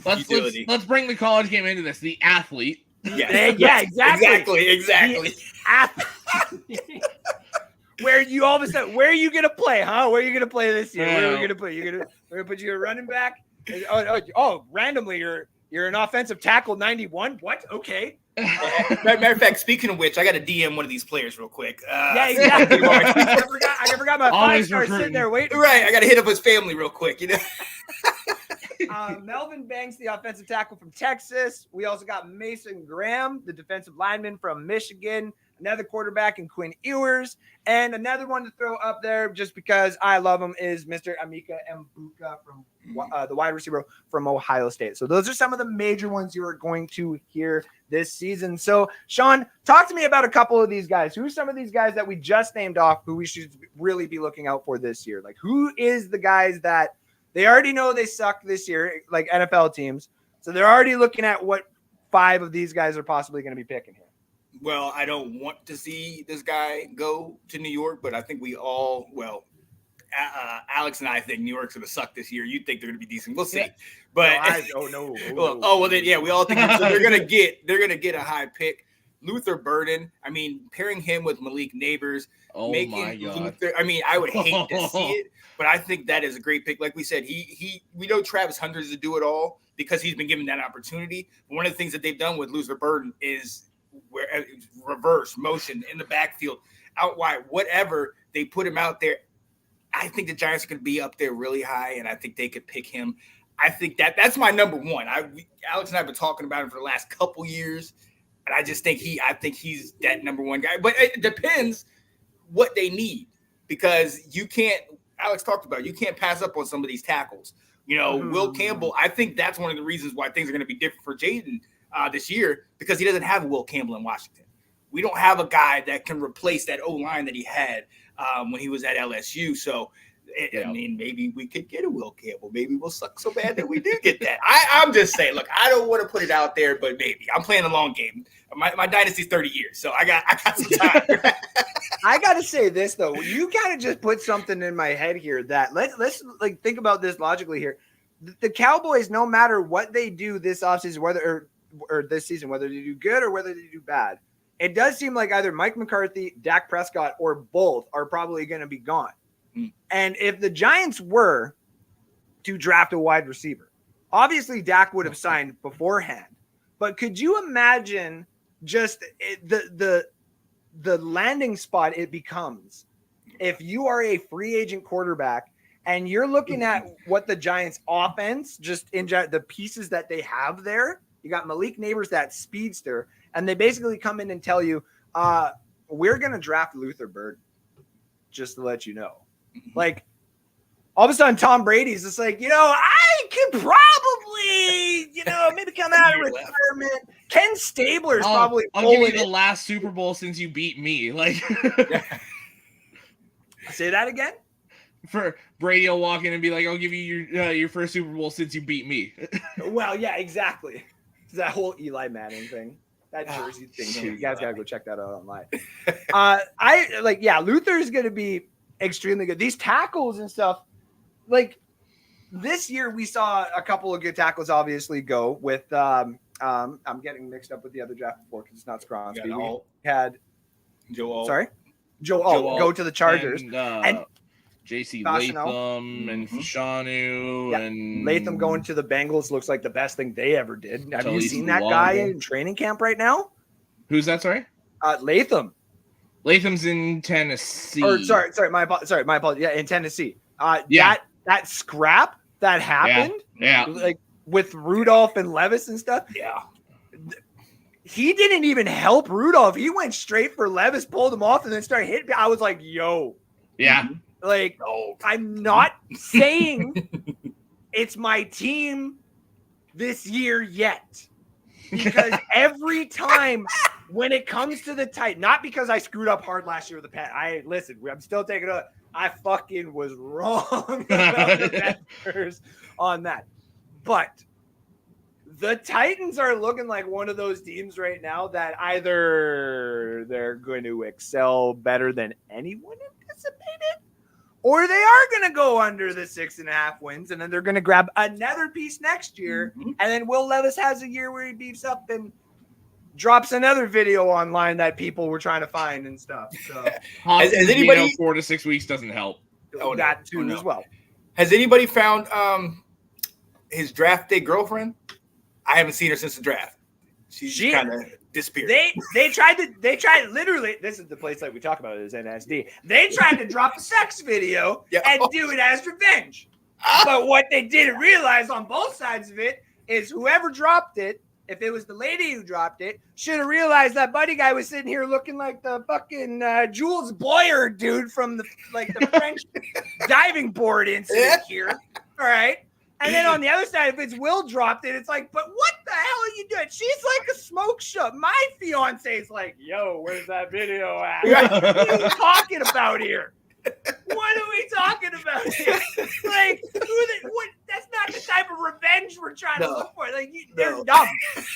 Let's bring the college game into this. The athlete. Yeah, exactly. The athlete. Where you all of a sudden, where are you gonna play, huh? Where are you gonna play this year? Where are we gonna put you? We're gonna put you a running back. Randomly you're an offensive tackle 91. What? Okay. Matter of fact, speaking of which, I got to DM one of these players real quick. Exactly. I forgot my 5-star sitting there waiting. Right, I got to hit up his family real quick. Melvin Banks, the offensive tackle from Texas. We also got Mason Graham, the defensive lineman from Michigan. Another quarterback in Quinn Ewers. And another one to throw up there just because I love him is Mr. Emeka Mbuka from the wide receiver from Ohio State. So those are some of the major ones you are going to hear this season. So, Sean, talk to me about a couple of these guys. Who are some of these guys that we just named off who we should really be looking out for this year? Like, who is the guys that they already know they suck this year, like NFL teams? So they're already looking at what 5 of these guys are possibly going to be picking here. Well, I don't want to see this guy go to New York, but I think we all, Alex and I think New York's going to suck this year. You think they're going to be decent. We'll see. But no. We all think so they're going to get a high pick. Luther Burden, I mean, pairing him with Malik Neighbors, my God. Luther, I mean, I would hate to see it, but I think that is a great pick. Like we said, we know Travis Hunter is to do it all because he's been given that opportunity. But one of the things that they've done with Luther Burden is where reverse motion in the backfield, out wide, whatever they put him out there. I think the Giants are going to be up there really high, and I think they could pick him. I think that's my number one. Alex and I have been talking about him for the last couple years, and I just think he's that number one guy. But it depends what they need, because Alex talked about, you can't pass up on some of these tackles. Will Campbell, I think that's one of the reasons why things are going to be different for Jaden this year, because he doesn't have Will Campbell in Washington. We don't have a guy that can replace that O-line that he had when he was at LSU. So, I mean, maybe we could get a Will Campbell. Maybe we'll suck so bad that we do get that. I'm just saying, look, I don't want to put it out there, but maybe. I'm playing a long game. My dynasty's 30 years, so I got some time. I got to say this, though. You kind of just put something in my head here that let's like think about this logically here. The Cowboys, no matter what they do this offseason, whether or this season, whether they do good or whether they do bad, it does seem like either Mike McCarthy, Dak Prescott, or both are probably going to be gone. And if the Giants were to draft a wide receiver, obviously Dak would have signed beforehand. But could you imagine just the landing spot it becomes if you are a free agent quarterback and you're looking at what the Giants offense, just in the pieces that they have there? You got Malik Neighbors, that speedster, and they basically come in and tell you, we're going to draft Luther Burden, just to let you know. Like, all of a sudden, Tom Brady's just like, I could probably, maybe come out of retirement. Ken Stabler's probably. I'll give you the last Super Bowl since you beat me. Like, say that again. For Brady will walk in and be like, I'll give you your first Super Bowl since you beat me. Well, yeah, exactly. It's that whole Eli Manning thing. That jersey thing too. You guys gotta go check that out online. Luther's gonna be extremely good. These tackles and stuff, like this year we saw a couple of good tackles obviously go with I'm getting mixed up with the other draft before because it's not Skronsky. We had Joe. Sorry? Joe go to the Chargers. And J.C. Latham and Fashanu and Latham going to the Bengals looks like the best thing they ever did. Have you seen that guy in training camp right now? Who's that? Sorry, Latham. Latham's in Tennessee. Sorry, my apologies. Yeah, in Tennessee. That scrap that happened. Yeah. Like with Rudolph and Levis and stuff. Yeah. He didn't even help Rudolph. He went straight for Levis, pulled him off, and then started hitting. I was like, yo. Yeah. Like, I'm not saying it's my team this year yet. Because every time when it comes to the tight, not because I screwed up hard last year with the Pat. I'm still taking it. I fucking was wrong about the Panthers on that. But the Titans are looking like one of those teams right now that either they're going to excel better than anyone anticipated, or they are going to go under the 6.5 wins, and then they're going to grab another piece next year. And then Will Levis has a year where he beefs up and drops another video online that people were trying to find and stuff. So has anybody 4 to 6 weeks doesn't help. As well. Has anybody found his draft day girlfriend? I haven't seen her since the draft. She kind of disappeared. They tried literally. This is the place that we talk about it is NSD. They tried to drop a sex video and do it as revenge. But what they didn't realize on both sides of it is whoever dropped it, if it was the lady who dropped it, should have realized that buddy guy was sitting here looking like the fucking Jules Boyer dude from the French diving board incident here. All right. And then on the other side, if it's Will dropped it, it's like, but what the hell are you doing? She's like a smoke show. My fiance is like, yo, where's that video at? What are you talking about here? What are we talking about here? Like, what? That's not the type of revenge we're trying to look for. Like, they're dumb.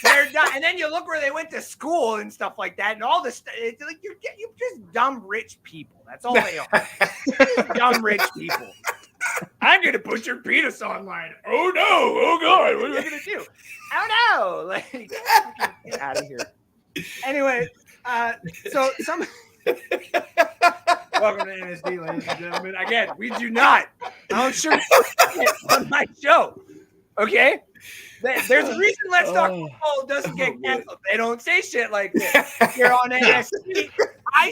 They're dumb. And then you look where they went to school and stuff like that, and all this. It's like you're just dumb rich people. That's all they are. Dumb rich people. I'm going to put your penis online. Oh, no. Oh, God. What are we going to do? Oh, no. Like, get out of here. Anyway, so some... Welcome to NSD, ladies and gentlemen. Again, we do not. I don't sure on my show. Okay? There's a reason Let's Talk Football doesn't get canceled. They don't say shit like this. You're on NSD.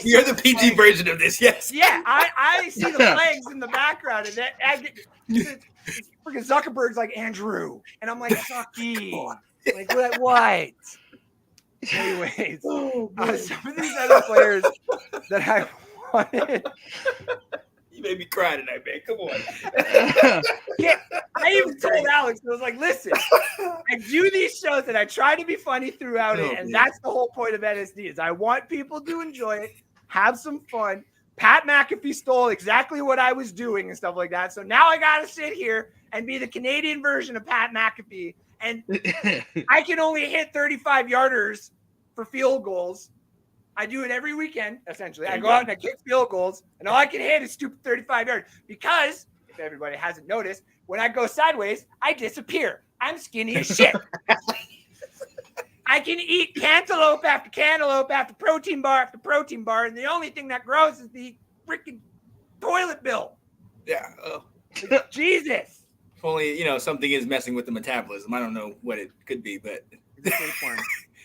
You're the PG version of this, yes. Yeah, I see the flags in the background, and freaking Zuckerberg's like, Andrew. And I'm like, Sucky. Like, what? Anyways, some of these other players that I on it. You made me cry tonight, man. Come on. Yeah, I even told Alex, I was like, listen, I do these shows and I try to be funny throughout it. And that's the whole point of NSD is I want people to enjoy it, have some fun. Pat McAfee stole exactly what I was doing and stuff like that. So now I got to sit here and be the Canadian version of Pat McAfee. And I can only hit 35-yarders for field goals. I do it every weekend, essentially. I go out and I kick field goals, and all I can hit is stupid 35 yards. Because, if everybody hasn't noticed, when I go sideways, I disappear. I'm skinny as shit. I can eat cantaloupe after cantaloupe after protein bar, and the only thing that grows is the freaking toilet bill. Yeah. Like, Jesus. If only, something is messing with the metabolism. I don't know what it could be, but...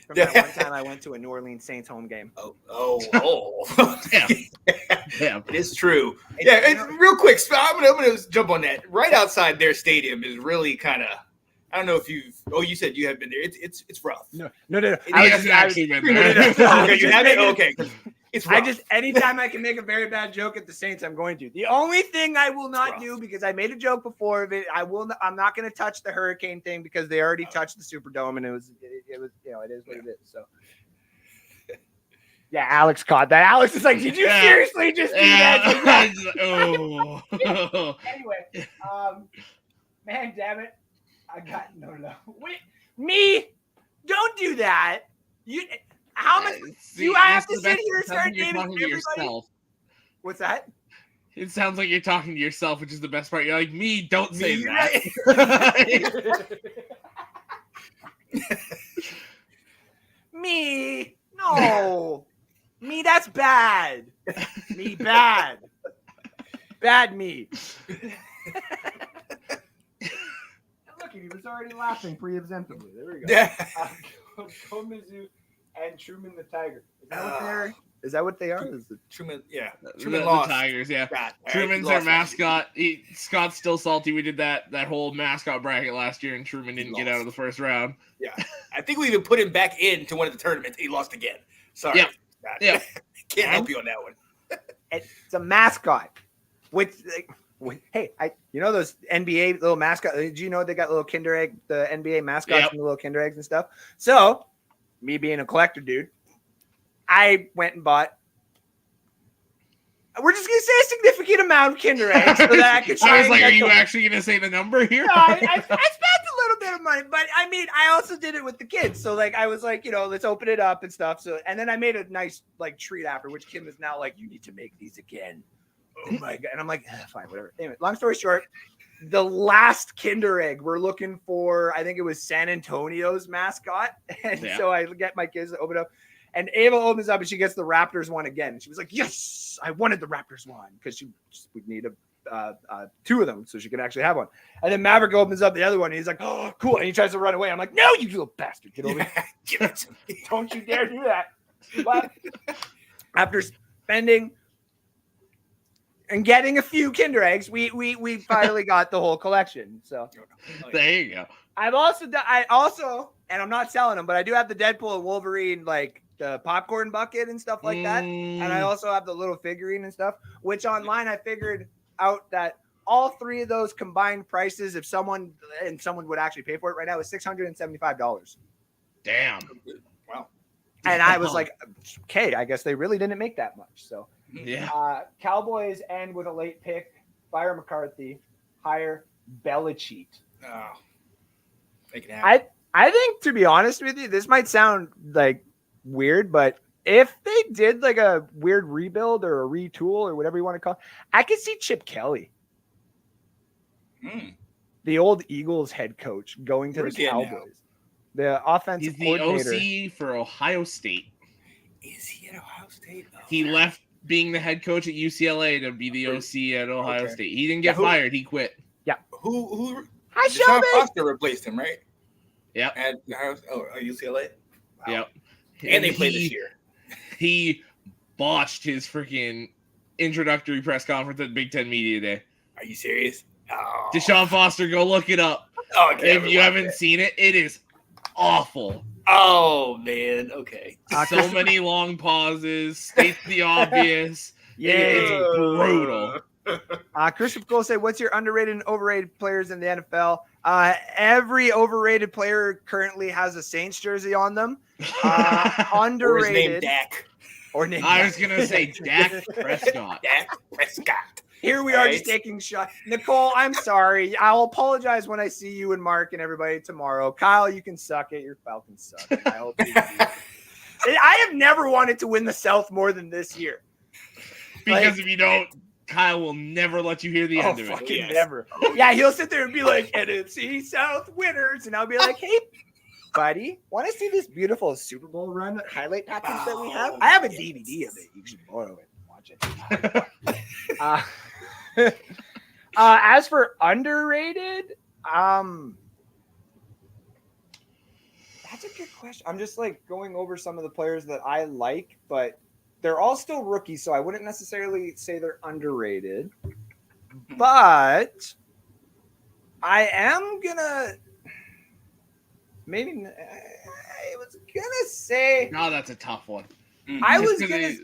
From that one time I went to a New Orleans Saints home game. Oh. Damn. It is true. Yeah, and real quick, I'm gonna jump on that. Right outside their stadium is really kind of, I don't know if you said you have been there. It's rough. No. I was actually been there. Okay, you haven't? Okay. It's rough. Anytime I can make a very bad joke at the Saints, I'm going to. The only thing I will not do, because I made a joke before of it, I'm not going to touch the hurricane thing because they already touched the Superdome and it was it is what it is. So yeah, Alex caught that. Alex is like, did you seriously just do that? Oh. Anyway, man, damn it. I got no. Wait, me? Don't do that. How much do I have to sit here and start naming everybody? What's that? It sounds like you're talking to yourself, which is the best part. You're like, me, don't say that. Me? No. Me, that's bad. Me, bad. Bad me. Look, he was already laughing preemptively. There we go. Yeah. Go Mizzou and Truman the Tiger. Is that what they are? Is it Truman? Yeah. Truman lost. The Tigers, yeah. God, Truman's our mascot. Scott's still salty. We did that whole mascot bracket last year, and Truman didn't get out of the first round. Yeah. I think we even put him back into one of the tournaments. He lost again. Sorry. Yeah. Can't help you on that one. It's a mascot. Hey, those NBA little mascot. Do you know they got little Kinder Egg, the NBA mascots and the little Kinder Eggs and stuff? So, me being a collector dude, I went and bought. We're just gonna say a significant amount of Kinder Eggs so that I could. I was like, are you actually gonna say the number here? No, I spent a little bit of money, but I mean, I also did it with the kids. So like, I was like, let's open it up and stuff. So, and then I made a nice like treat after, which Kim is now like, you need to make these again. Oh my God. And I'm like, fine, whatever. Anyway, long story short, the last Kinder Egg we're looking for, I think it was San Antonio's mascot. And so I get my kids to open it up. And Ava opens up and she gets the Raptors one again. And she was like, yes, I wanted the Raptors one because we need two of them so she could actually have one. And then Maverick opens up the other one and he's like, oh, cool. And he tries to run away. I'm like, no, you little bastard. Get over here. Give it to me. Don't you dare do that. But after spending and getting a few Kinder Eggs, we finally got the whole collection. So there you go. I also, and I'm not selling them, but I do have the Deadpool and Wolverine, like the popcorn bucket and stuff like that. And I also have the little figurine and stuff, which online I figured out that all three of those combined prices, if someone would actually pay for it right now, is $675. Damn. Wow. And I was like, okay, I guess they really didn't make that much. So yeah. Cowboys end with a late pick. Fire McCarthy. Hire Belichick. Oh. Make it happen. I think, to be honest with you, this might sound like weird, but if they did like a weird rebuild or a retool or whatever you want to call it, I could see Chip Kelly, the old Eagles head coach, going to the Cowboys. The offensive coordinator. He's the OC for Ohio State. Is he at Ohio State? Oh, he left being the head coach at UCLA to be the OC at Ohio State. He didn't get fired. He quit. Yeah. Who? Hi, Sean Shelby. Foster replaced him, right? Yeah. At UCLA. Wow. Yep. And they played this year. He botched his freaking introductory press conference at Big Ten Media Day. Are you serious? Oh. Deshaun Foster, go look it up. Oh, okay, if you haven't seen it, it is awful. Oh, man. Okay. So many long pauses, states the obvious, It's brutal. Christopher Cole said, what's your underrated and overrated players in the NFL? Every overrated player currently has a Saints jersey on them. Underrated. Or his name Dak. I was going to say Dak Prescott. Dak Prescott. Here we are just taking shots. Nicole, I'm sorry. I'll apologize when I see you and Mark and everybody tomorrow. Kyle, you can suck it. Your Falcons suck. I hope you do. I have never wanted to win the South more than this year. Because if you don't, Kyle will never let you hear the end of it. Fucking never. Yeah, he'll sit there and be like, NFC South winners. And I'll be like, hey, buddy, want to see this beautiful Super Bowl run highlight package that we have? I have a DVD of it. You should borrow it and watch it. As for underrated, that's a good question. I'm just like going over some of the players that I like, but they're all still rookies, so I wouldn't necessarily say they're underrated. But I am gonna maybe I was gonna say. No, that's a tough one. I was gonna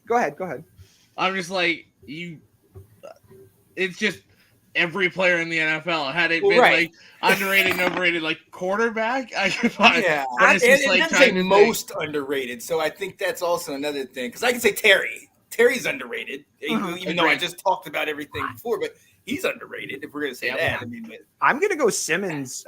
go ahead. I'm just like you. It's just every player in the NFL. Had it been like underrated and overrated, like quarterback, I could find. Yeah, but it's just and like it doesn't say most underrated. So I think that's also another thing because I can say Terry. Terry's underrated, even though I just talked about everything before, but he's underrated. If we're gonna say that, I mean, I'm gonna go Simmons,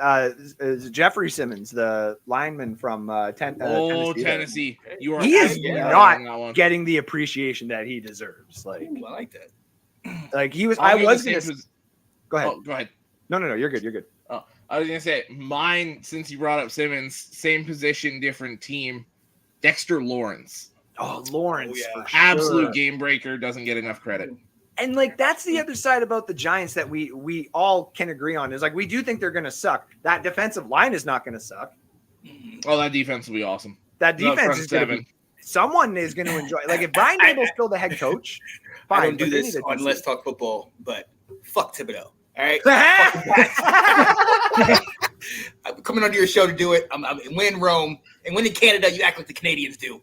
Jeffrey Simmons, the lineman from Tennessee. You are he is not getting the appreciation that he deserves. Like, ooh, I like that. Like he was. I was gonna. Go ahead. Oh, go ahead. No. You're good. Oh, I was gonna say mine. Since you brought up Simmons, same position, different team. Dexter Lawrence. Oh, Lawrence, for sure. Absolute game breaker. Doesn't get enough credit. And like that's the other side about the Giants that we all can agree on is like we do think they're gonna suck. That defensive line is not gonna suck. Oh, that defense will be awesome. That defense is gonna be. Someone is going to enjoy. Like if Brian Dable's still the head coach, fine. I don't do this on Let's Talk Football, but fuck Thibodeau. All right. I'm coming onto your show to do it. I'm win Rome and when in Canada, you act like the Canadians do.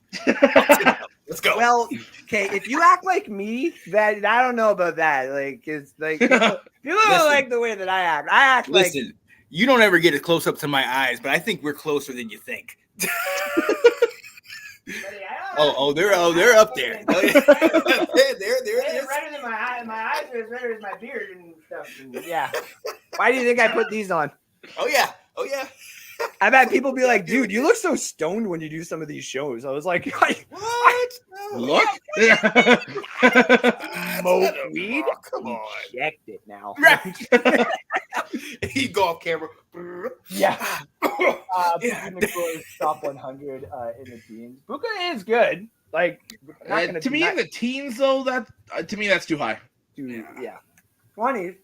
Let's go. Well, okay. If you act like me, that I don't know about that. Like it's like you don't like the way that I act. I act like. Listen, you don't ever get as close up to my eyes, but I think we're closer than you think. They're up there. They're redder than my eyes. My eyes are as redder as my beard and stuff. And yeah. Why do you think I put these on? Oh yeah. I've had people be like, dude, you look so stoned when you do some of these shows. I was like, what? Look. Smoke weed? Oh, come on. Checked it now. Right. He go off camera. Yeah. Top 100 in the teens. Buka is good. Like to me, in the teens though, to me that's too high. Yeah. 20s.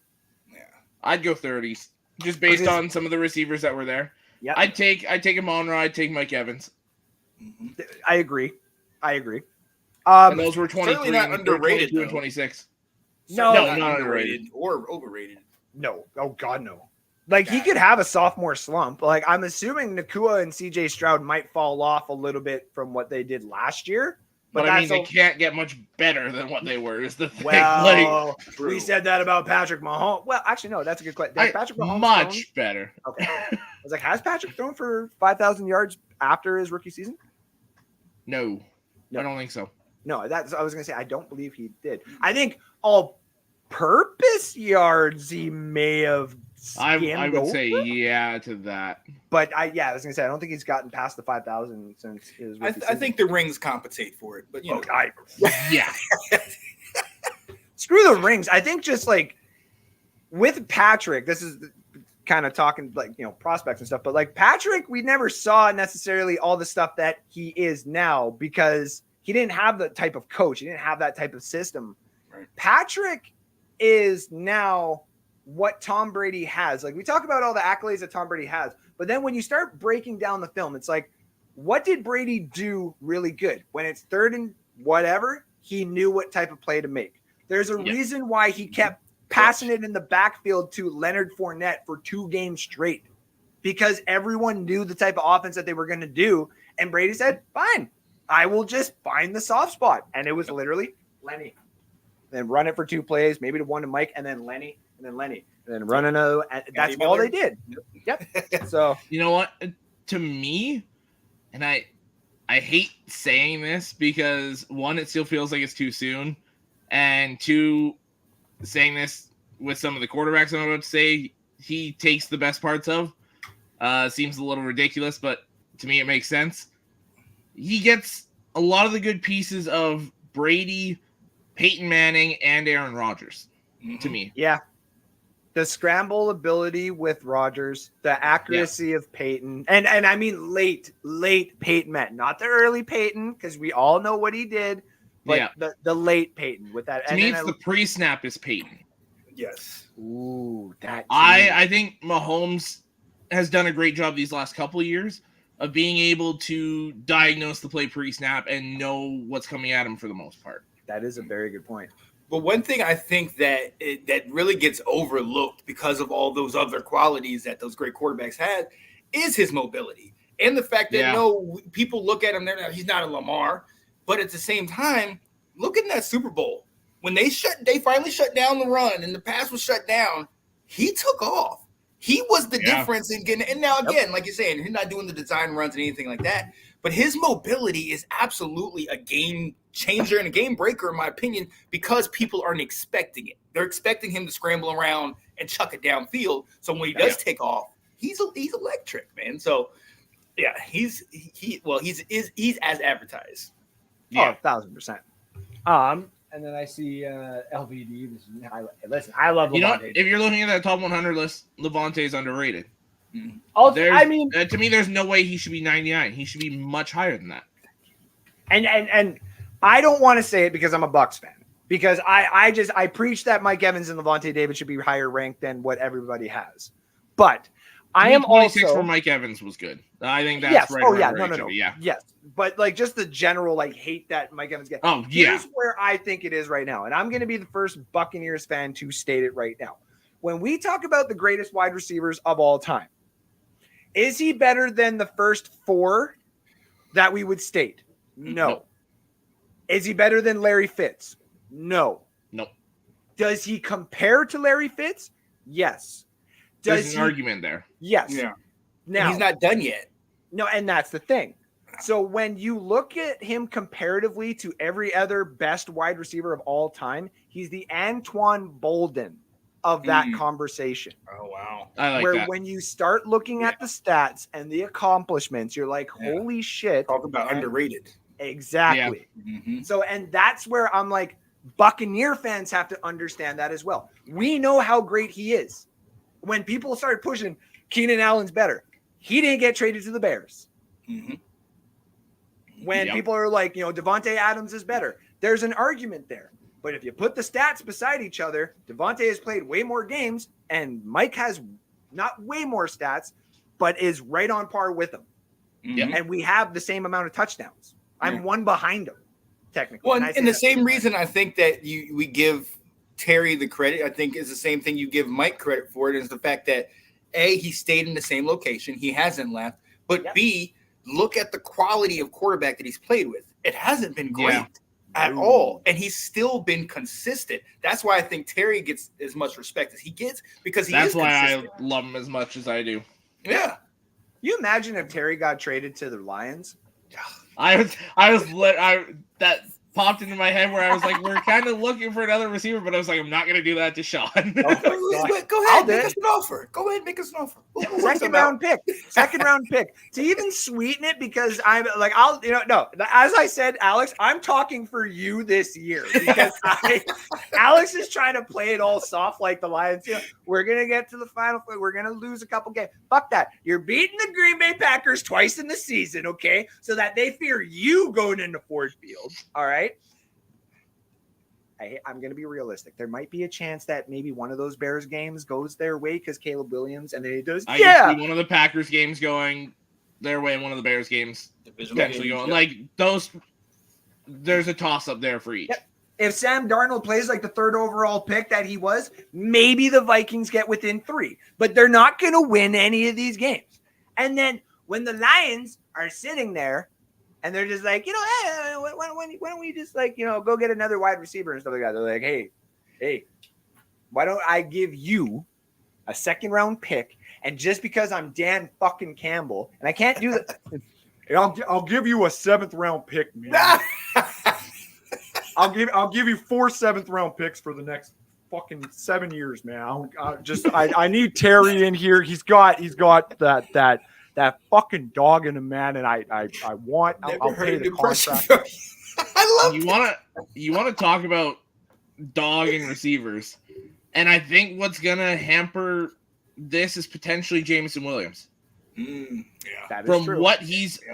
Yeah. I'd go 30s, just based on some of the receivers that were there. Yeah. I'd take a Monroe. I'd take Mike Evans. I agree. And those were 23. Certainly not underrated. 22 and 26. No, not underrated or overrated. No. Oh God, no. Like he could have a sophomore slump. Like I'm assuming Nakua and CJ Stroud might fall off a little bit from what they did last year. But I mean, they can't get much better than what they were. Is the thing? Well, we said that about Patrick Mahomes. Well, actually, no, that's a good question. Patrick Mahomes much better. Okay. I was like, has Patrick thrown for 5,000 yards after his rookie season? No, I don't think so. No, I was going to say I don't believe he did. I think all-purpose yards he may have. I would say yeah to that. But I was gonna say I don't think he's gotten past the 5,000 since his. I think the rings compensate for it, but you know, yeah. Screw the rings. I think just like with Patrick, this is kind of talking like prospects and stuff, but like Patrick, we never saw necessarily all the stuff that he is now because he didn't have the type of coach, he didn't have that type of system. Right. Patrick is now what Tom Brady has. Like we talk about all the accolades that Tom Brady has, but then when you start breaking down the film, it's like, what did Brady do really good? When it's third and whatever, he knew what type of play to make. There's a reason why he kept passing it in the backfield to Leonard Fournette for 2 games straight, because everyone knew the type of offense that they were going to do. And Brady said, fine, I will just find the soft spot. And it was literally Lenny. then run it for 2 plays, maybe to one to Mike, and then Lenny, and then run another. That's all they did. Yep. So you know what? To me, and I hate saying this because 1, it still feels like it's too soon, and 2, saying this with some of the quarterbacks I'm about to say, he takes the best parts of. Seems a little ridiculous, but to me it makes sense. He gets a lot of the good pieces of Brady, Peyton Manning, and Aaron Rodgers, to me. Yeah. The scramble ability with Rodgers, the accuracy of Peyton, and I mean late Peyton Manning, not the early Peyton, because we all know what he did, but the late Peyton with that. To me, it's the pre-snap is Peyton. Yes. Ooh, that. I think Mahomes has done a great job these last couple of years of being able to diagnose the play pre-snap and know what's coming at him for the most part. That is a very good point. But one thing I think that really gets overlooked because of all those other qualities that those great quarterbacks had is his mobility. And the fact that people look at him, he's not a Lamar. But at the same time, look at that Super Bowl. When they finally shut down the run and the pass was shut down, he took off. He was the difference in getting. And now again, like you're saying, he's not doing the design runs and anything like that. But his mobility is absolutely a game changer and a game breaker, in my opinion, because people aren't expecting it. They're expecting him to scramble around and chuck it downfield. So when he does take off, he's electric, man. So yeah, he's as advertised. Yeah. 1,000%. And then I see LVD. Listen, I love Levante. If you're looking at that top 100 list, Levante's underrated. To me, there's no way he should be 99. He should be much higher than that. And I don't want to say it because I'm a Bucs fan. Because I preach that Mike Evans and Levante David should be higher ranked than what everybody has. But I am 26 also for Mike Evans was good. I think that's right. No. Yes. But like just the general hate that Mike Evans gets. Oh, yeah. Here's where I think it is right now. And I'm going to be the first Buccaneers fan to state it right now. When we talk about the greatest wide receivers of all time, is he better than the first 4 that we would state? No. Is he better than Larry Fitz? No. Does he compare to Larry Fitz? Yes. There's an argument there. Yes. Yeah. Now he's not done yet. No, and that's the thing. So when you look at him comparatively to every other best wide receiver of all time, he's the Antoine Bolden of that conversation. Oh, wow. I like that. When you start looking at the stats and the accomplishments, you're like, holy shit. Talk about underrated. Exactly. Yeah. Mm-hmm. So, and that's where I'm like, Buccaneer fans have to understand that as well. We know how great he is. When people started pushing Keenan Allen's better, he didn't get traded to the Bears. Mm-hmm. When people are like, Devontae Adams is better, there's an argument there. But if you put the stats beside each other, Devontae has played way more games, and Mike has not way more stats, but is right on par with him. Mm-hmm. And we have the same amount of touchdowns. I'm one behind him, technically. Well, and the same reason I think that we give Terry the credit, I think, is the same thing you give Mike credit for it, is the fact that A, he stayed in the same location. He hasn't left. But B, look at the quality of quarterback that he's played with. It hasn't been great at all. And he's still been consistent. That's why I think Terry gets as much respect as he gets, because that's why I love him as much as I do. Yeah. You imagine if Terry got traded to the Lions? That popped into my head where I was like, we're kind of looking for another receiver, but I was like, I'm not going to do that to Sean. Go ahead, make us an offer. Go ahead, make us an offer. Second round pick to even sweeten it, because I'm like, as I said, Alex, I'm talking for you this year, because Alex is trying to play it all soft like the Lions. We're going to get to the final. We're going to lose a couple games. Fuck that. You're beating the Green Bay Packers twice in the season. Okay. So that they fear you going into Ford Field. All right. I'm going to be realistic. There might be a chance that maybe one of those Bears games goes their way because Caleb Williams, and then it does. I can see one of the Packers games going their way and one of the Bears games potentially going. Like those, there's a toss up there for each. Yep. If Sam Darnold plays like the 3rd overall pick that he was, maybe the Vikings get within 3, but they're not going to win any of these games. And then when the Lions are sitting there And they're just like, hey, why don't we just like, go get another wide receiver and stuff like that. They're like, hey, why don't I give you a 2nd round pick? And just because I'm Dan fucking Campbell and I can't do that, I'll give you a 7th round pick, man. I'll give you 4 7th round picks for the next fucking 7 years, man. I need Terry in here. He's got that fucking dog in him, man, and I'll pay the contract. I love you want to talk about dog and receivers, and I think what's gonna hamper this is potentially Jameson Williams. That is From true. what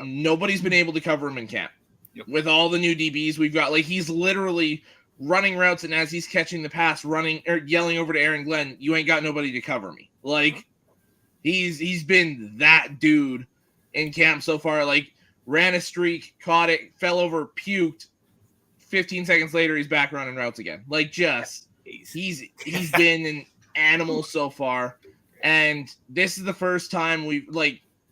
nobody's been able to cover him in camp. Yep. With all the new DBs we've got, like he's literally running routes, and as he's catching the pass, running or yelling over to Aaron Glenn, "You ain't got nobody to cover me." Like he's been that dude in camp so far. Like ran a streak, caught it, fell over, puked. 15 seconds later, he's back running routes again. Like he's been an animal so far. And this is the first time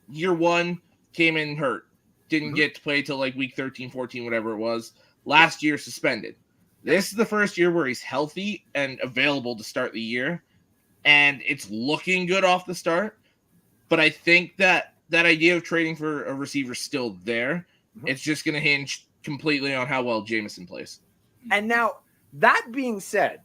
year 1 came in hurt. Didn't get to play till like week 13, 14, whatever it was. Last year suspended. This is the first year where he's healthy and available to start the year. And it's looking good off the start. But I think that idea of trading for a receiver is still there. Mm-hmm. It's just going to hinge completely on how well Jameson plays. And now, that being said,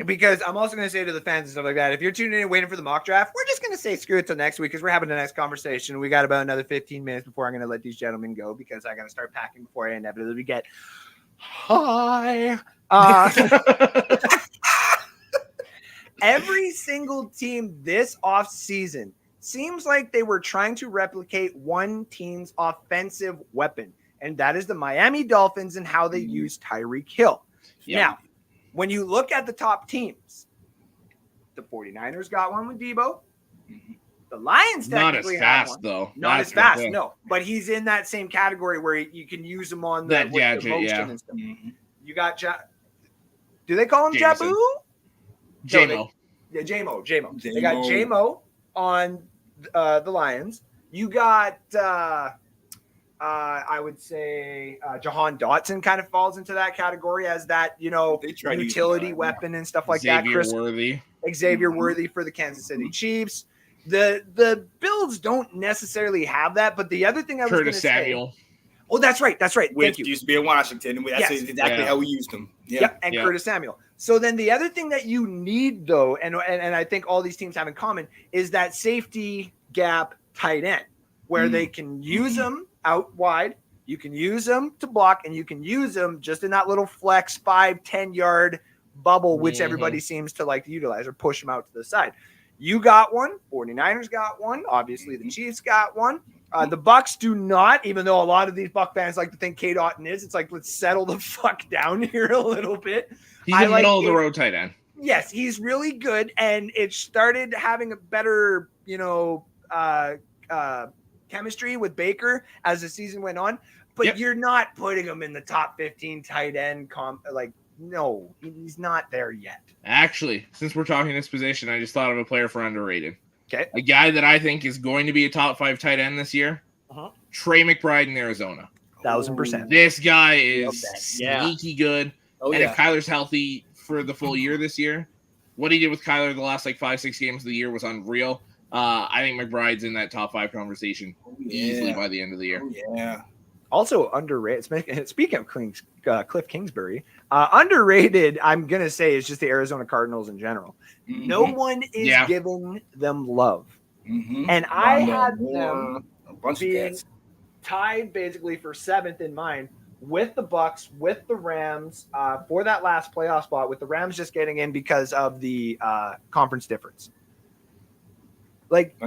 because I'm also going to say to the fans and stuff like that, if you're tuning in waiting for the mock draft, we're just going to say screw it till next week because we're having the next conversation. We got about another 15 minutes before I'm going to let these gentlemen go because I got to start packing before I inevitably get high. Every single team this offseason seems like they were trying to replicate one team's offensive weapon, and that is the Miami Dolphins and how they use Tyreek Hill. Yep. Now, when you look at the top teams, the 49ers got one with Debo. The Lions technically not as fast, have one. though. Not as fast, no. But he's in that same category where you can use him on the motion and stuff. You got do they call him Jameson. Jabu? J-Mo. Yeah, J-Mo. They got J-Mo on the Lions. You got I would say Jahan Dotson kind of falls into that category as that, utility weapon and stuff like that. Xavier Worthy for the Kansas City Chiefs. The Bills don't necessarily have that, but the other thing I was going to say. Curtis Samuel. Oh, that's right. Which used to be in Washington, and that's exactly how we used him. Curtis Samuel. So then the other thing that you need, though, and I think all these teams have in common, is that safety gap tight end, where they can use them out wide, you can use them to block, and you can use them just in that little flex 5-10 yard bubble, which everybody seems to like to utilize or push them out to the side. You got one. 49ers got one. Obviously, the Chiefs got one. The Bucks do not, even though a lot of these Buck fans like to think Cade Otton is. It's like, let's settle the fuck down here a little bit. He's a middle-of-the-road tight end. Yes, he's really good, and it started having a better, chemistry with Baker as the season went on. But you're not putting him in the top 15 tight end no, he's not there yet. Actually, since we're talking this position, I just thought of a player for underrated. Okay. A guy that I think is going to be a top 5 tight end this year. Trey McBride in Arizona. 1,000%. This guy is sneaky good. If Kyler's healthy for the full year this year, what he did with Kyler the last 5-6 games of the year was unreal. I think McBride's in that top 5 conversation easily by the end of the year. Also underrated. Speaking of Cliff Kingsbury, underrated, I'm going to say, is just the Arizona Cardinals in general. No one is giving them love. And I had them being tied basically for 7th in mine with the Bucks, with the Rams for that last playoff spot, with the Rams just getting in because of the conference difference.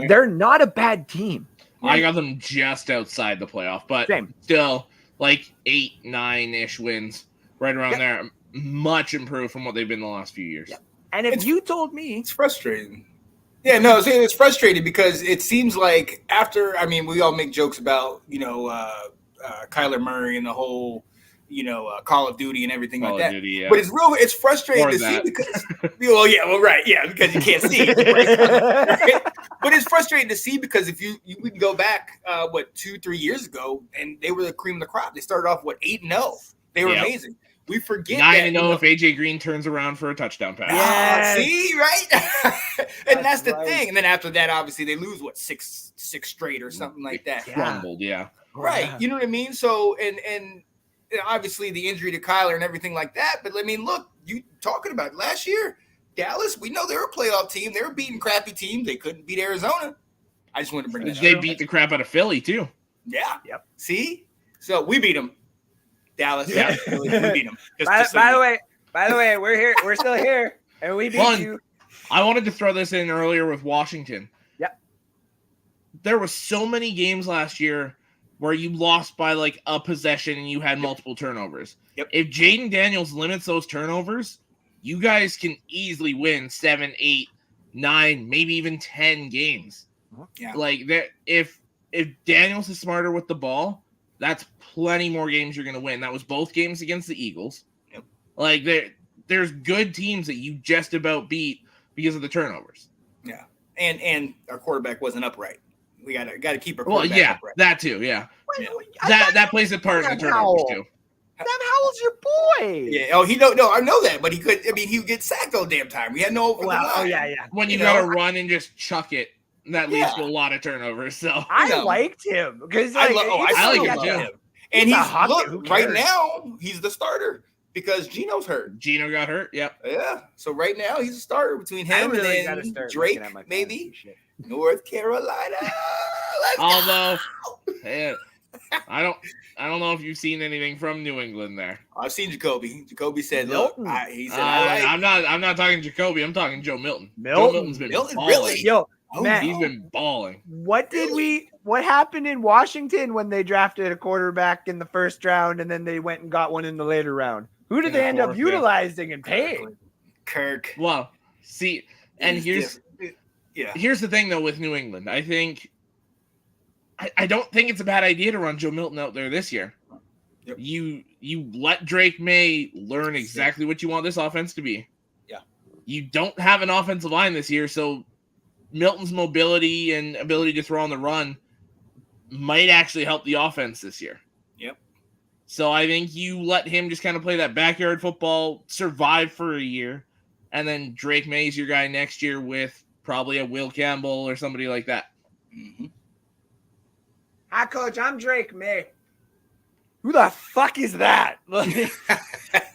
They're not a bad team. I got them just outside the playoff, but still 8-9-ish wins right around there. Much improved from what they've been the last few years. And if you told me, it's frustrating. It's frustrating because it seems like after, we all make jokes about, Kyler Murray and the whole, Call of Duty and everything Call like of that. Duty, yeah. But it's frustrating to see because, right, yeah, because you can't see. Right? But it's frustrating to see because if you would go back, 2-3 years ago, and they were the cream of the crop. They started off 8-0. They were amazing. We forget 9-0 if AJ Green turns around for a touchdown pass. Yeah, see, right? And that's the thing. And then after that, obviously, they lose six straight or something like that. Crumbled, yeah. Right. You know what I mean? So and obviously the injury to Kyler and everything like that. But I mean, look, you talking about last year, Dallas, we know they're a playoff team. They were beating crappy teams. They couldn't beat Arizona. I just wanted to bring that up. They beat the crap out of Philly, too. Yeah. Yep. See? So we beat them. Dallas. Yeah. We beat them. By the way, we're here. We're still here. And we beat you. I wanted to throw this in earlier with Washington. Yep. There were so many games last year where you lost by a possession and you had multiple turnovers. Yep. If Jaden Daniels limits those turnovers, you guys can easily win 7, 8, 9, maybe even 10 games. Yeah. If Daniels is smarter with the ball, that's plenty more games you're going to win. That was both games against the Eagles. Yep. There's good teams that you just about beat because of the turnovers. Yeah. And our quarterback wasn't upright. We got to keep our quarterback upright. That too, yeah. Yeah. That plays a part in the turnovers too. Sam Howell's your boy. Yeah. Oh, I know that, but he would get sacked all the damn time. We had no open line. Oh yeah. When you gotta run and just chuck it, that leads to a lot of turnovers. So I liked him because I like him too. And he's right now he's the starter because Gino's hurt. Gino got hurt. Yep. Yeah. So right now he's a starter between him and then Drake, maybe North Carolina. Although, I don't know if you've seen anything from New England there. I've seen Jacoby. Jacoby said, "Look, he said I'm not talking Jacoby. I'm talking Joe Milton. Joe Milton's been balling. Really? Yo, man, he's been balling. What happened in Washington when they drafted a quarterback in the first round and then they went and got one in the later round? Who did they end up utilizing and paying? Kirk. Well, see, and here's the thing though with New England. I think I don't think it's a bad idea to run Joe Milton out there this year. Yep. You let Drake May learn exactly what you want this offense to be. Yeah. You don't have an offensive line this year, so Milton's mobility and ability to throw on the run might actually help the offense this year. Yep. So I think you let him just kind of play that backyard football, survive for a year, and then Drake May's your guy next year with probably a Will Campbell or somebody like that. Mm-hmm. Hi, Coach. I'm Drake May. Who the fuck is that?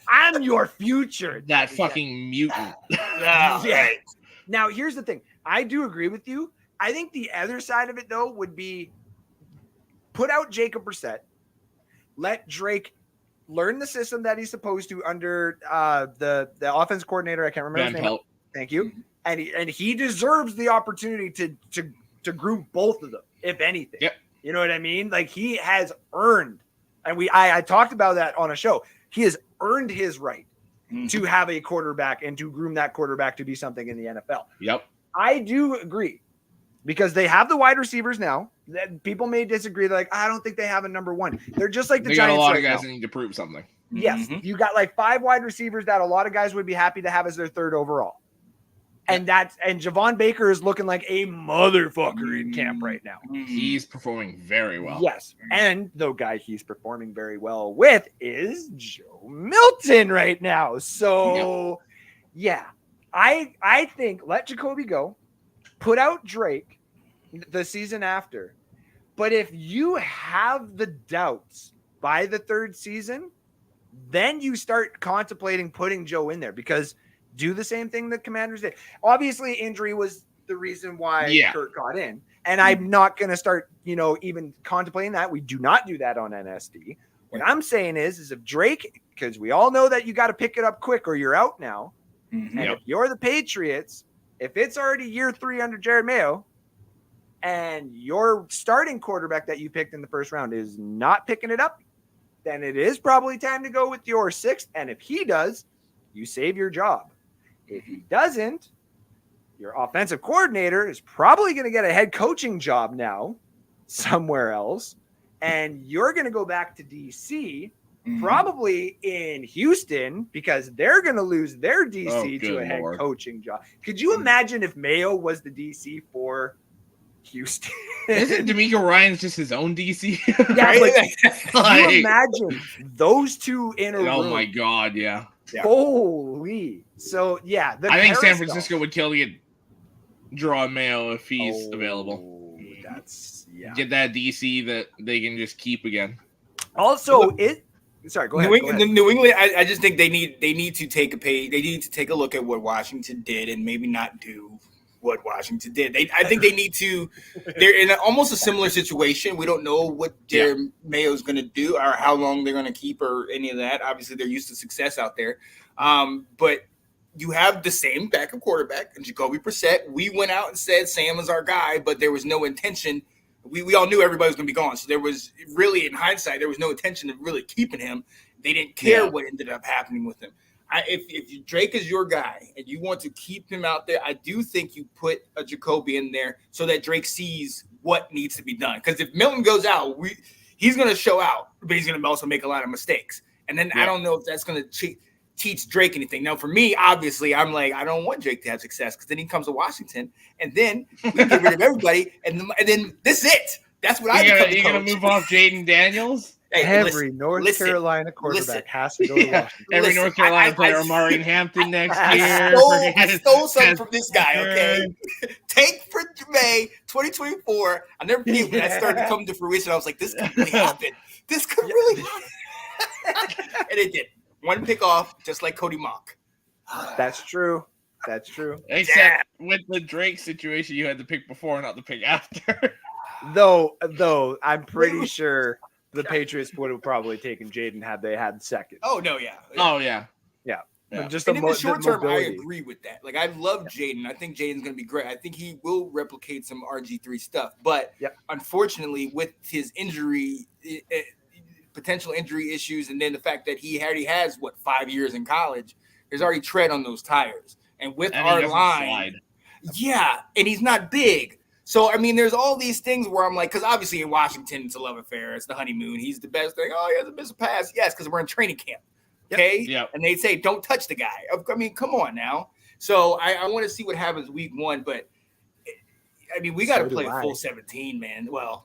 I'm your future. That fucking mutant. Yeah. Now, here's the thing. I do agree with you. I think the other side of it, though, would be put out Jacob Brissett. Let Drake learn the system that he's supposed to under the offense coordinator. I can't remember his name. Thank you. And he deserves the opportunity to groom both of them, if anything. Yep. You know what I mean? Like he has earned, and I talked about that on a show. He has earned his right to have a quarterback and to groom that quarterback to be something in the NFL. Yep. I do agree because they have the wide receivers now. People may disagree. They're like, I don't think they have a number one. They're just like the Giants. Got a lot right of guys now. that need to prove something. Yes. You got like 5 wide receivers that a lot of guys would be happy to have as their third overall. And Javon Baker is looking like a motherfucker in camp right now. He's performing very well. Yes. And the guy he's performing very well with is Joe Milton right now. So, yeah, I think let Jacoby go, put out Drake the season after. But if you have the doubts by the third season, then you start contemplating putting Joe in there because – do the same thing the Commanders did. Obviously, injury was the reason why Kurt got in. And I'm not going to start, even contemplating that. We do not do that on NSD. What I'm saying is if Drake, because we all know that you got to pick it up quick or you're out now. And if you're the Patriots, if it's already year 3 under Jared Mayo and your starting quarterback that you picked in the first round is not picking it up, then it is probably time to go with your 6th. And if he does, you save your job. If he doesn't, your offensive coordinator is probably going to get a head coaching job now somewhere else, and you're going to go back to DC probably in Houston, because they're going to lose their DC to a head coaching job. Could you imagine if Mayo was the DC for Houston? Isn't D'Amico Ryan's just his own DC? Yeah, but can you imagine those two in a room? Oh my God, yeah. Holy. So, yeah. I think San Francisco would kill to get Jerome Mayo if he's available. Get that DC that they can just keep again. Also, sorry, go ahead. New England, I just think they need to take a look at what Washington did and maybe not do what Washington did. I think they need to. They're in almost a similar situation. We don't know what Mayo's going to do or how long they're going to keep or any of that. Obviously, they're used to success out there, but you have the same backup quarterback and Jacoby Brissett. We went out and said Sam is our guy, but there was no intention. We all knew everybody was going to be gone, so there was really, in hindsight, there was no intention of really keeping him. They didn't care what ended up happening with him. If Drake is your guy and you want to keep him out there, I do think you put a Jacoby in there so that Drake sees what needs to be done. Because if Milton goes out, he's going to show out, but he's going to also make a lot of mistakes. And then I don't know if that's going to teach Drake anything. Now, for me, obviously, I'm like, I don't want Drake to have success because then he comes to Washington and then we get rid of everybody. And then this is it. That's what you're going to move off Jaden Daniels? Hey, every North Carolina quarterback has to go to Washington. Every North Carolina player, Amari Hampton next year. I stole something from this guy, okay? Take for May 2024. I'll never forget when that started to come to fruition. I was like, this could really happen. This could really happen. And it did. One pick off, just like Cody Mock. That's true. Except with the Drake situation, you had the pick before, not the pick after. Though I'm pretty sure the Patriots would have probably taken Jaden had they had second. Oh no, yeah. Oh yeah. Just in the short term, I agree with that. Like, I love Jaden. I think Jaden's going to be great. I think he will replicate some RG3 stuff. But unfortunately, with his injury, potential injury issues, and then the fact that he already has 5 years in college, there's already tread on those tires. And with our line, and he's not big. So, I mean, there's all these things where I'm like, because obviously in Washington, it's a love affair. It's the honeymoon. He's the best thing. Oh, he has a missed pass. Yes, because we're in training camp. Okay? Yep. And they say, don't touch the guy. I mean, come on now. So, I want to see what happens week one. But, I mean, we got to play a full 17, man. Well,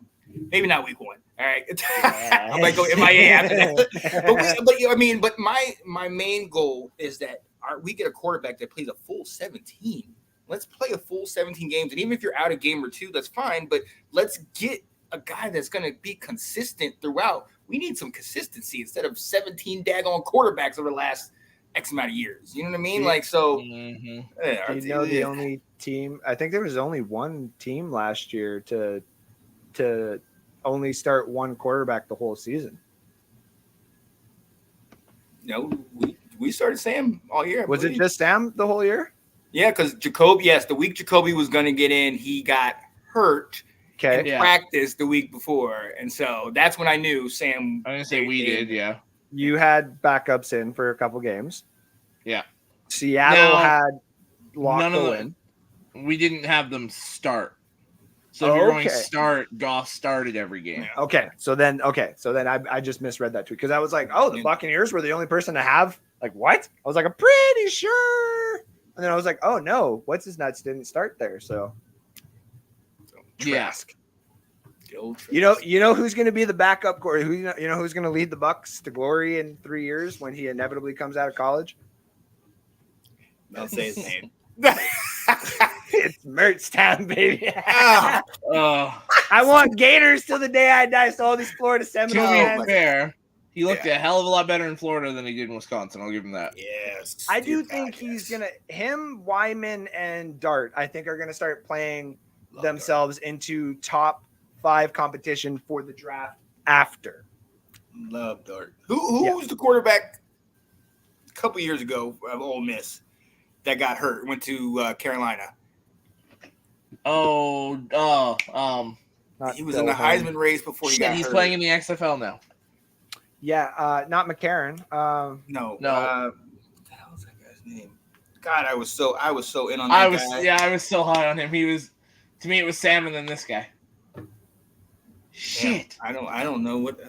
maybe not week one. All right. I might go MIA after that. But my main goal is that we get a quarterback that plays a full 17. Let's play a full 17 games. And even if you're out a game or two, that's fine. But let's get a guy that's going to be consistent throughout. We need some consistency instead of 17 daggone quarterbacks over the last X amount of years. You know what I mean? Like, so. Mm-hmm. The only team, I think there was only one team last year to only start one quarterback the whole season. No, we started Sam all year. Was it just Sam the whole year? Yeah, because Jacoby, the week Jacoby was going to get in, he got hurt in practice the week before. And so that's when I knew Sam. I'm going to say we did, yeah. You had backups in for a couple games. Yeah. Seattle had locked the win. We didn't have them start. So if you're going to start, Goff started every game. Okay. So then I just misread that tweet because I was like, oh, the Buccaneers were the only person to have. Like, what? I was like, I'm pretty sure. And then I was like, oh, no, what's his nuts didn't start there. So Trask. You know who's going to be the backup quarterback? You know who's going to lead the Bucs to glory in 3 years when he inevitably comes out of college? Don't say his name. It's Mertz time, baby. I want Gators till the day I die. So all these Florida Seminoles. To be fair, he looked a hell of a lot better in Florida than he did in Wisconsin. I'll give him that. Yes. I do think he's going to – him, Wyman, and Dart, I think, are going to start playing themselves into top 5 competition for the draft after. Love Dart. Who was the quarterback a couple years ago of Ole Miss that got hurt, went to Carolina? He was in the Heisman race before he got hurt. He's playing in the XFL now. Yeah, not McCarron. No. What the hell is that guy's name? God, I was so in on that guy. Yeah, I was so high on him. He was, to me, it was Sam and then this guy. Shit. I don't know what.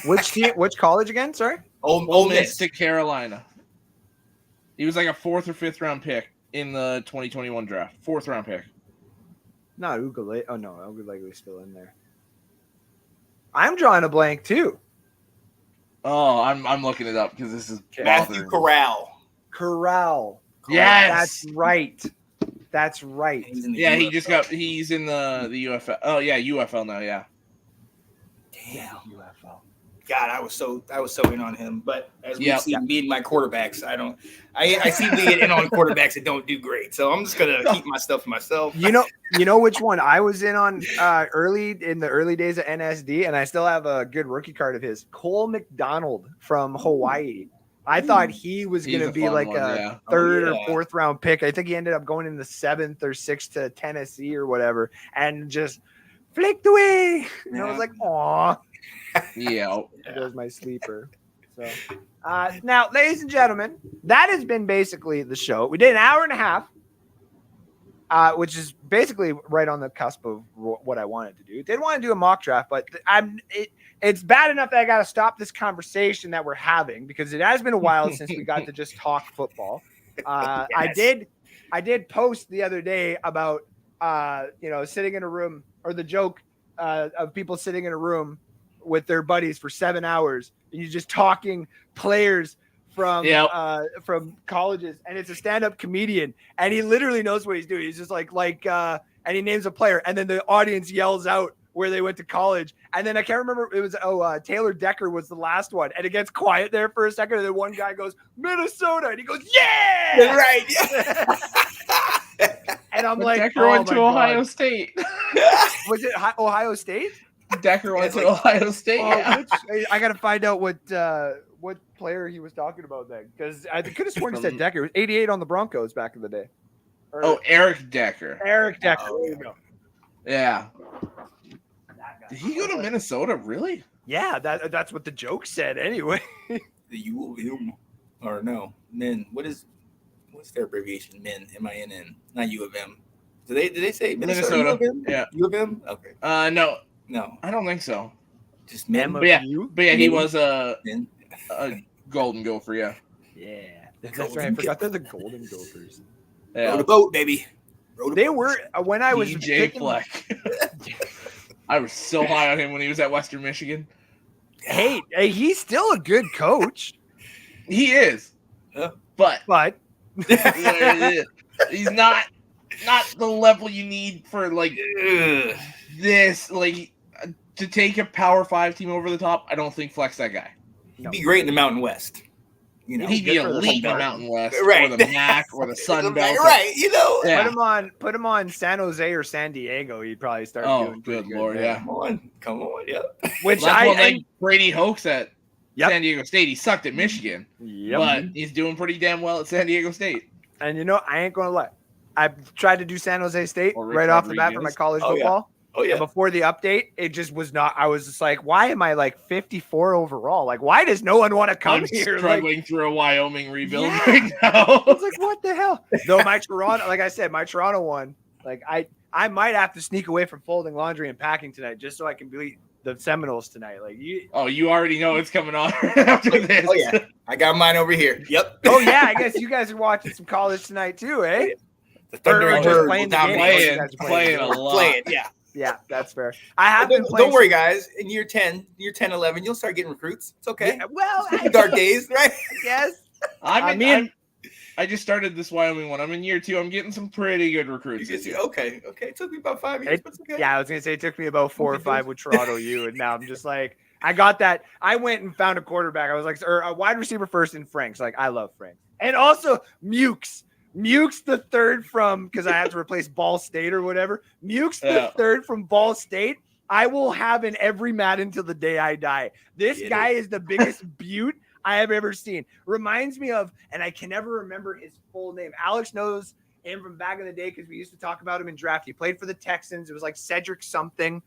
Which team? Which college again? Sorry. Ole Miss to Carolina. He was like a 4th or 5th round pick in the 2021 draft. 4th round pick. Not Ugalele. Oh no, Ugalegu's still in there. I'm drawing a blank too. Oh, I'm looking it up because this is Matthew Corral. Yes, that's right. He's in the Yeah, UFL. he's in the UFL. Oh yeah, UFL now. Yeah. Damn. UFL. God, I was so in on him. But as we've seen, me and my quarterbacks, I seem to get in on quarterbacks that don't do great. So I'm just gonna keep my stuff to myself. You know which one I was in on early in the early days of NSD, and I still have a good rookie card of his. Cole McDonald from Hawaii. I thought he was going to be like a 3rd or 4th round pick. I think he ended up going in the 7th or 6th to Tennessee or whatever, and just flicked away. And I was like, "Aw." Yeah. That was my sleeper. So now, ladies and gentlemen, that has been basically the show. We did an hour and a half, which is basically right on the cusp of what I wanted to do. Didn't want to do a mock draft, but it's bad enough that I got to stop this conversation that we're having because it has been a while since we got to just talk football. Yes. I did post the other day about sitting in a room, or the joke of people sitting in a room with their buddies for 7 hours and you're just talking players from colleges, and it's a stand-up comedian, and he literally knows what he's doing. He's just like and he names a player, and then the audience yells out where they went to college, and then I can't remember, it was Taylor Decker was the last one, and it gets quiet there for a second, and then one guy goes Minnesota, and he goes yeah, right. and I'm But like, Decker went to Ohio State. Was it Ohio State? Decker went to Ohio State. I got to find out what player he was talking about then, because I could have sworn he said Decker. It was 88 on the Broncos back in the day. Eric Decker. Eric Decker. There you go. Yeah. Did he go to Minnesota? Really? Yeah, that's what the joke said anyway. The U of M, or no, men. What's their abbreviation? Men, M-I-N-N, not U of M. Did they say Minnesota? U of M? Yeah. U of M? Okay. No, I don't think so. Just men. But yeah, he was a Golden Gopher. Yeah. Yeah, that's right. I forgot they're the Golden Gophers. Yeah. Row the boat, baby. They were when I was DJ Fleck. I was so high on him when he was at Western Michigan. Hey, he's still a good coach. He is, but he's not the level you need for like this. Like to take a Power 5 team over the top. I don't think Fleck's that guy. He'd be great in the Mountain West. You know, he'd be elite in the Mountain West, right? Or the MAC, or the Sun Belt, right? You know, put him on San Jose or San Diego. He'd probably start. Doing good Lord, yeah. Come on, yeah. Which like Brady Hoax at San Diego State. He sucked at Michigan, but he's doing pretty damn well at San Diego State. And I ain't gonna lie, I tried to do San Jose State right off the bat for my college football. Oh yeah. And before the update, it just was not. I was just like, why am I like 54 overall? Like, why does no one want to come here? Struggling through a Wyoming rebuild right now. It's like, what the hell? Though my Toronto, like I said, my Toronto one, like I might have to sneak away from folding laundry and packing tonight just so I can beat the Seminoles tonight. Like you already know it's coming on after this. Oh yeah, I got mine over here. Yep. Oh yeah, I guess you guys are watching some college tonight too, eh? The Thunder and just Birds playing the game. Playing a lot. Playing, yeah. Yeah, that's fair. I have been playing. Don't worry, guys. In year 10, 11, you'll start getting recruits. It's okay. Yeah, well, dark days, right? Yes. I just started this Wyoming one. I'm in year 2. I'm getting some pretty good recruits. Okay. It took me about 5 years, but it's okay. Yeah, I was gonna say it took me about 4 or 5 with Toronto U, and now I'm just like, I got that. I went and found a quarterback. I was like, or a wide receiver first in Franks. Like, I love Franks, and also Mukes the third from, because I had to replace Ball State or whatever. Mukes the third from Ball State. I will have in every mat until the day I die. This guy is the biggest beaut I have ever seen. Reminds me of, and I can never remember his full name. Alex knows him from back in the day because we used to talk about him in draft. He played for the Texans. It was like Cedric something.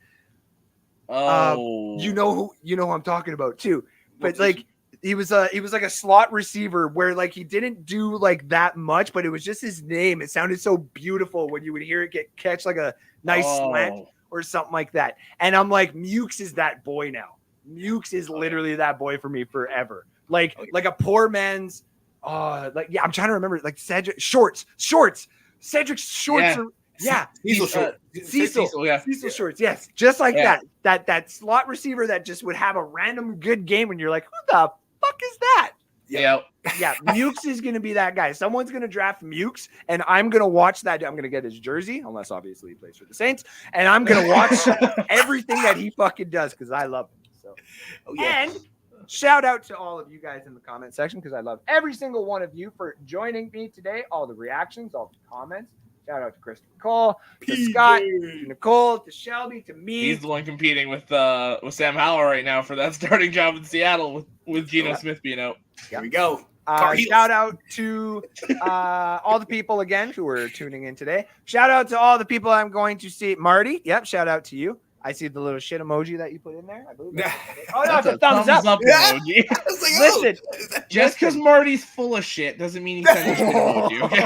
Oh, you know who I'm talking about too. But like, he was like a slot receiver where like he didn't do like that much, but it was just his name. It sounded so beautiful when you would hear it catch like a nice slant. or something like that. And I'm like, Mukes is that boy now. Mukes is literally that boy for me forever. Like a poor man's, I'm trying to remember, like Cedric Shorts. Cedric's shorts are, Cecil Shorts, yes. Just like that slot receiver that just would have a random good game when you're like, who the fuck is that? Yeah. Mukes is going to be that guy. Someone's going to draft Mukes, and I'm going to watch that. I'm going to get his jersey, unless obviously he plays for the Saints, and I'm going to watch everything that he fucking does because I love him. So, and shout out to all of you guys in the comment section because I love every single one of you for joining me today. All the reactions, all the comments. Shout out to Christopher Cole, to Scott, to Nicole, to Shelby, to me. He's the one competing with Sam Howell right now for that starting job in Seattle with Geno Smith being out. Here we go. Shout out to all the people again who were tuning in today. Shout out to all the people I'm going to see. Marty, yep, shout out to you. I see the little shit emoji that you put in there. I believe that's oh, no, it's a thumbs up emoji. Like, just because Marty's full of shit doesn't mean he sends a shit emoji, okay?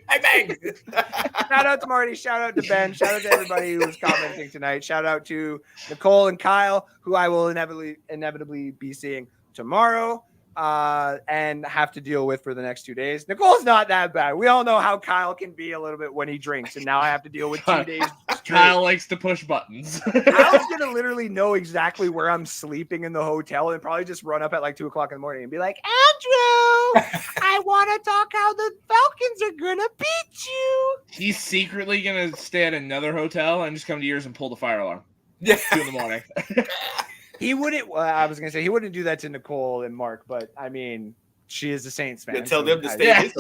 I beg. Shout out to Marty. Shout out to Ben. Shout out to everybody who was commenting tonight. Shout out to Nicole and Kyle, who I will inevitably be seeing tomorrow and have to deal with for the next 2 days. Nicole's not that bad. We all know how Kyle can be a little bit when he drinks, and now I have to deal with 2 days. Kyle likes to push buttons. Kyle's gonna literally know exactly where I'm sleeping in the hotel and probably just run up at like 2 o'clock in the morning and be like, Andrew, I want to talk how the Falcons are gonna beat you. He's secretly gonna stay at another hotel and just come to yours and pull the fire alarm. 2 in the morning. He wouldn't. Well, I was gonna say he wouldn't do that to Nicole and Mark, but I mean, she is a Saints fan. Tell them to stay.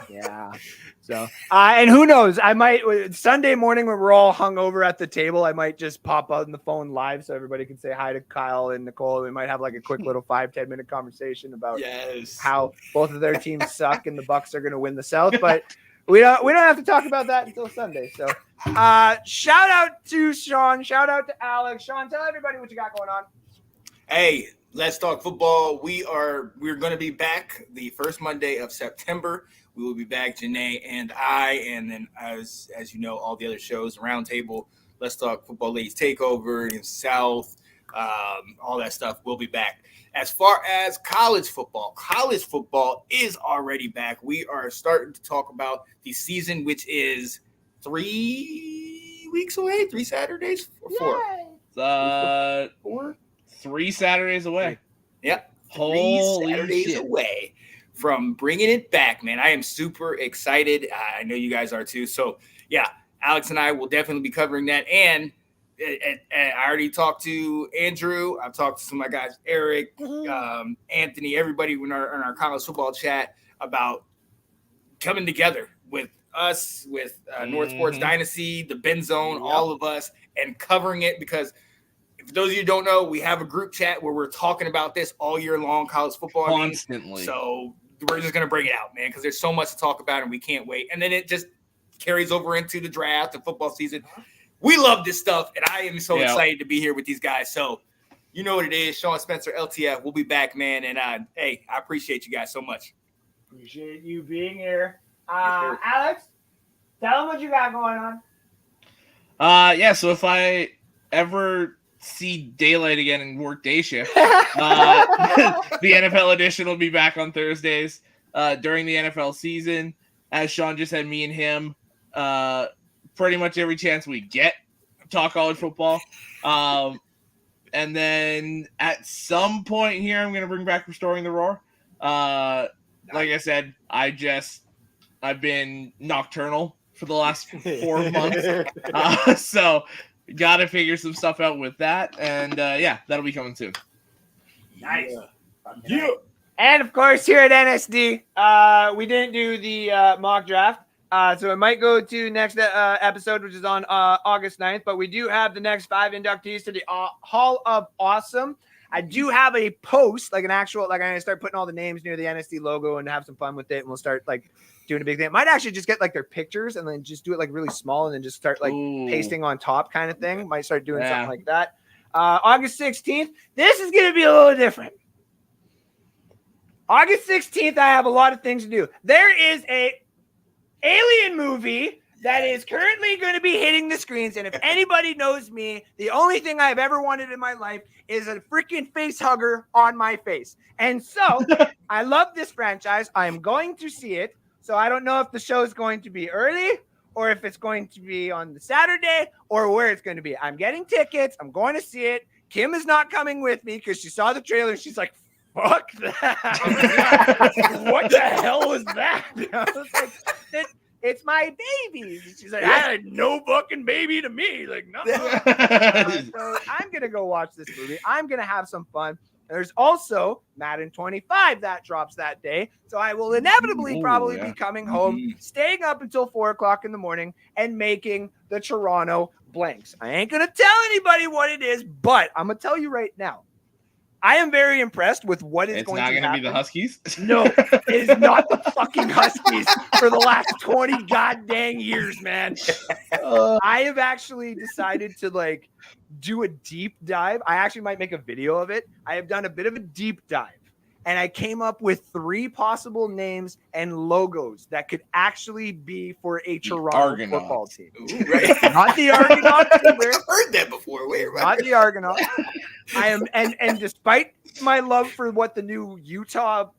Yeah. So, and who knows? I might Sunday morning when we're all hungover at the table, I might just pop out on the phone live so everybody can say hi to Kyle and Nicole. We might have like a quick little 5-10 minute conversation about how both of their teams suck and the Bucks are going to win the South. But we don't have to talk about that until Sunday. So, shout out to Sean. Shout out to Alex. Sean, tell everybody what you got going on. Hey, let's talk football. We're going to be back the first Monday of September. We will be back, Janae and I, and then as you know, all the other shows, Roundtable, Let's Talk Football Ladies Takeover, in South, all that stuff. We'll be back. As far as college football is already back. We are starting to talk about the season, which is 3 weeks away, 3 Saturdays, or 4? 4? 3 Saturdays away. Yep. Holy 3 Saturdays shit. away from bringing it back, man. I am super excited. I know you guys are too. So, yeah, Alex and I will definitely be covering that. And I already talked to Andrew. I've talked to some of my guys, Eric, Anthony, everybody in our college football chat about coming together with us, with North Sports Dynasty, the Ben Zone, all of us, and covering it because for those of you who don't know, we have a group chat where we're talking about this all year long, college football. Constantly. So we're just going to bring it out, man, because there's so much to talk about and we can't wait. And then it just carries over into the draft and football season. We love this stuff, and I am so excited to be here with these guys. So you know what it is. Sean Spencer, LTF. We'll be back, man. And, hey, I appreciate you guys so much. Appreciate you being here. Alex, tell them what you got going on. So if I ever see daylight again and work day shift, the NFL edition will be back on Thursdays during the NFL season. As Sean just said, me and him, pretty much every chance we get, talk college football. And then at some point here, I'm going to bring back Restoring the Roar. Like I said, I've been nocturnal for the last 4 months. So got to figure some stuff out with that. And that'll be coming soon. Nice. Yeah. And of course, here at NSD, we didn't do the mock draft. So it might go to next episode, which is on August 9th. But we do have the next 5 inductees to the Hall of Awesome. I do have a post, like an actual, like I'm going to start putting all the names near the NSD logo and have some fun with it. And we'll start like doing a big thing. I might actually just get like their pictures and then just do it like really small and then just start like pasting on top kind of thing. Might start doing something like that. August 16th. This is going to be a little different. August 16th, I have a lot of things to do. There is a alien movie that is currently going to be hitting the screens. And if anybody knows me, the only thing I've ever wanted in my life is a freaking face hugger on my face. And so I love this franchise. I am going to see it. So I don't know if the show is going to be early or if it's going to be on the Saturday or where it's going to be. I'm getting tickets. I'm going to see it. Kim is not coming with me because she saw the trailer and she's like, fuck that. What the hell was that? I was like, it's my baby. She's like, I had no fucking baby to me. Like, no. So I'm going to go watch this movie. I'm going to have some fun. There's also Madden 25 that drops that day. So I will inevitably be coming home, staying up until 4 o'clock in the morning and making the Toronto blanks. I ain't going to tell anybody what it is, but I'm going to tell you right now. I am very impressed with what is going to happen. It's not going to be the Huskies? No, it is not the fucking Huskies for the last 20 goddamn years, man. I have actually decided to do a deep dive. I actually might make a video of it. I have done a bit of a deep dive, and I came up with 3 possible names and logos that could actually be for a Toronto football team. Ooh, right. Not the Argonauts. I've heard that before. Not the Argonauts. I am, and despite my love for what the new Utah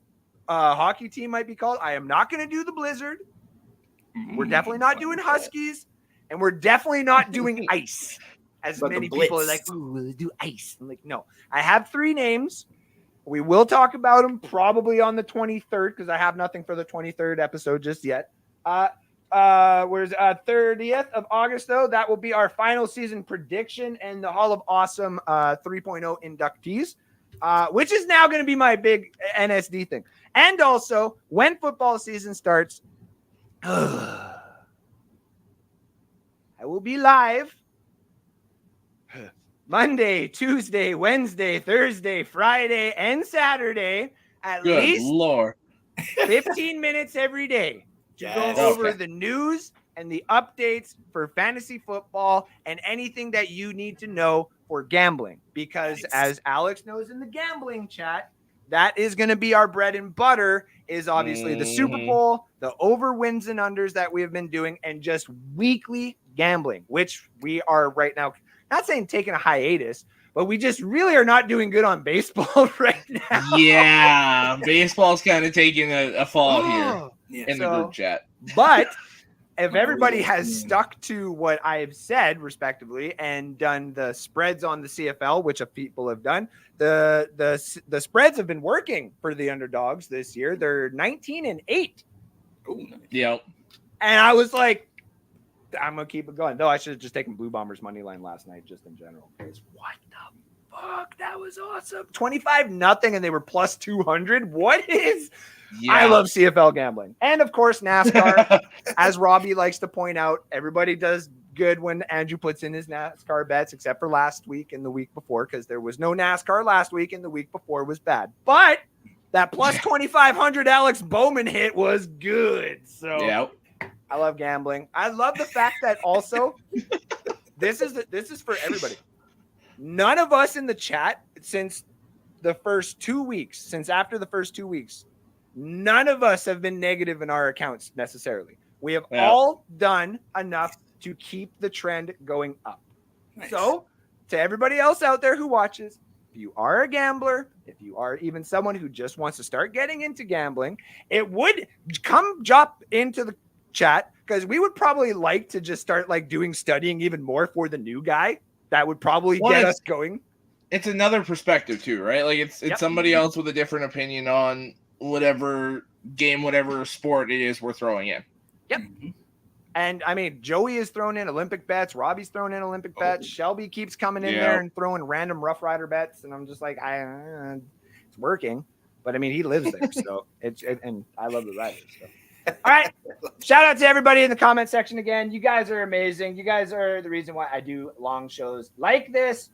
hockey team might be called, I am not going to do the Blizzard. We're definitely not doing Huskies, and we're definitely not doing Ice. As many people are like, ooh, we'll do Ice. I'm like, no. I have 3 names. We will talk about them probably on the 23rd because I have nothing for the 23rd episode just yet. Where's 30th of August, though? That will be our final season prediction and the Hall of Awesome 3.0 inductees, which is now going to be my big NSD thing. And also, when football season starts, I will be live Monday, Tuesday, Wednesday, Thursday, Friday, and Saturday at least 15 minutes every day to go over the news and the updates for fantasy football and anything that you need to know for gambling. Because as Alex knows in the gambling chat, that is going to be our bread and butter is obviously the Super Bowl, the over wins and unders that we have been doing, and just weekly gambling, which we are right now. Not saying taking a hiatus, but we just really are not doing good on baseball right now. Yeah, baseball's kind of taking a fall here in the group chat. But if everybody has stuck to what I've said, respectively, and done the spreads on the CFL, which people have done, the spreads have been working for the underdogs this year. They're 19-8. Ooh, nice. Yep. And I was like, I'm going to keep it going. Though I should have just taken Blue Bombers money line last night, just in general. Because what the fuck? That was awesome. 25-0, and they were plus 200. What is? Yeah. I love CFL gambling. And, of course, NASCAR. As Robbie likes to point out, everybody does good when Andrew puts in his NASCAR bets, except for last week and the week before, because there was no NASCAR last week, and the week before was bad. But that plus 2,500 Alex Bowman hit was good. So, yeah. I love gambling. I love the fact that also this is for everybody. None of us in the chat since after the first 2 weeks, none of us have been negative in our accounts necessarily. We have all done enough to keep the trend going up. Nice. So to everybody else out there who watches, if you are a gambler, if you are even someone who just wants to start getting into gambling, it would come drop into the chat because we would probably like to just start doing studying even more for the new guy. That would probably get us going. It's another perspective too, right? It's somebody else with a different opinion on whatever game, whatever sport it is we're throwing in. Yep. Mm-hmm. And I mean, Joey is thrown in Olympic bets. Robbie's thrown in Olympic bets. Shelby keeps coming in there and throwing random Rough Rider bets. And I'm just like, it's working. But I mean, he lives there. So and I love the Riders. So. All right. Shout out to everybody in the comment section again. You guys are amazing. You guys are the reason why I do long shows like this,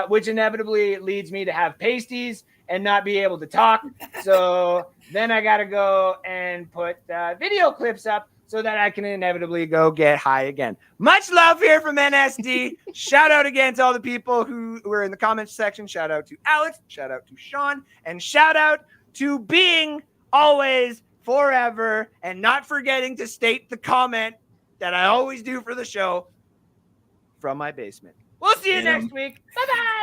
which inevitably leads me to have pasties and not be able to talk. So then I got to go and put video clips up so that I can inevitably go get high again. Much love here from NSD. Shout out again to all the people who were in the comments section. Shout out to Alex. Shout out to Sean. And shout out to being always forever, and not forgetting to state the comment that I always do for the show from my basement. We'll see you next week. Bye-bye.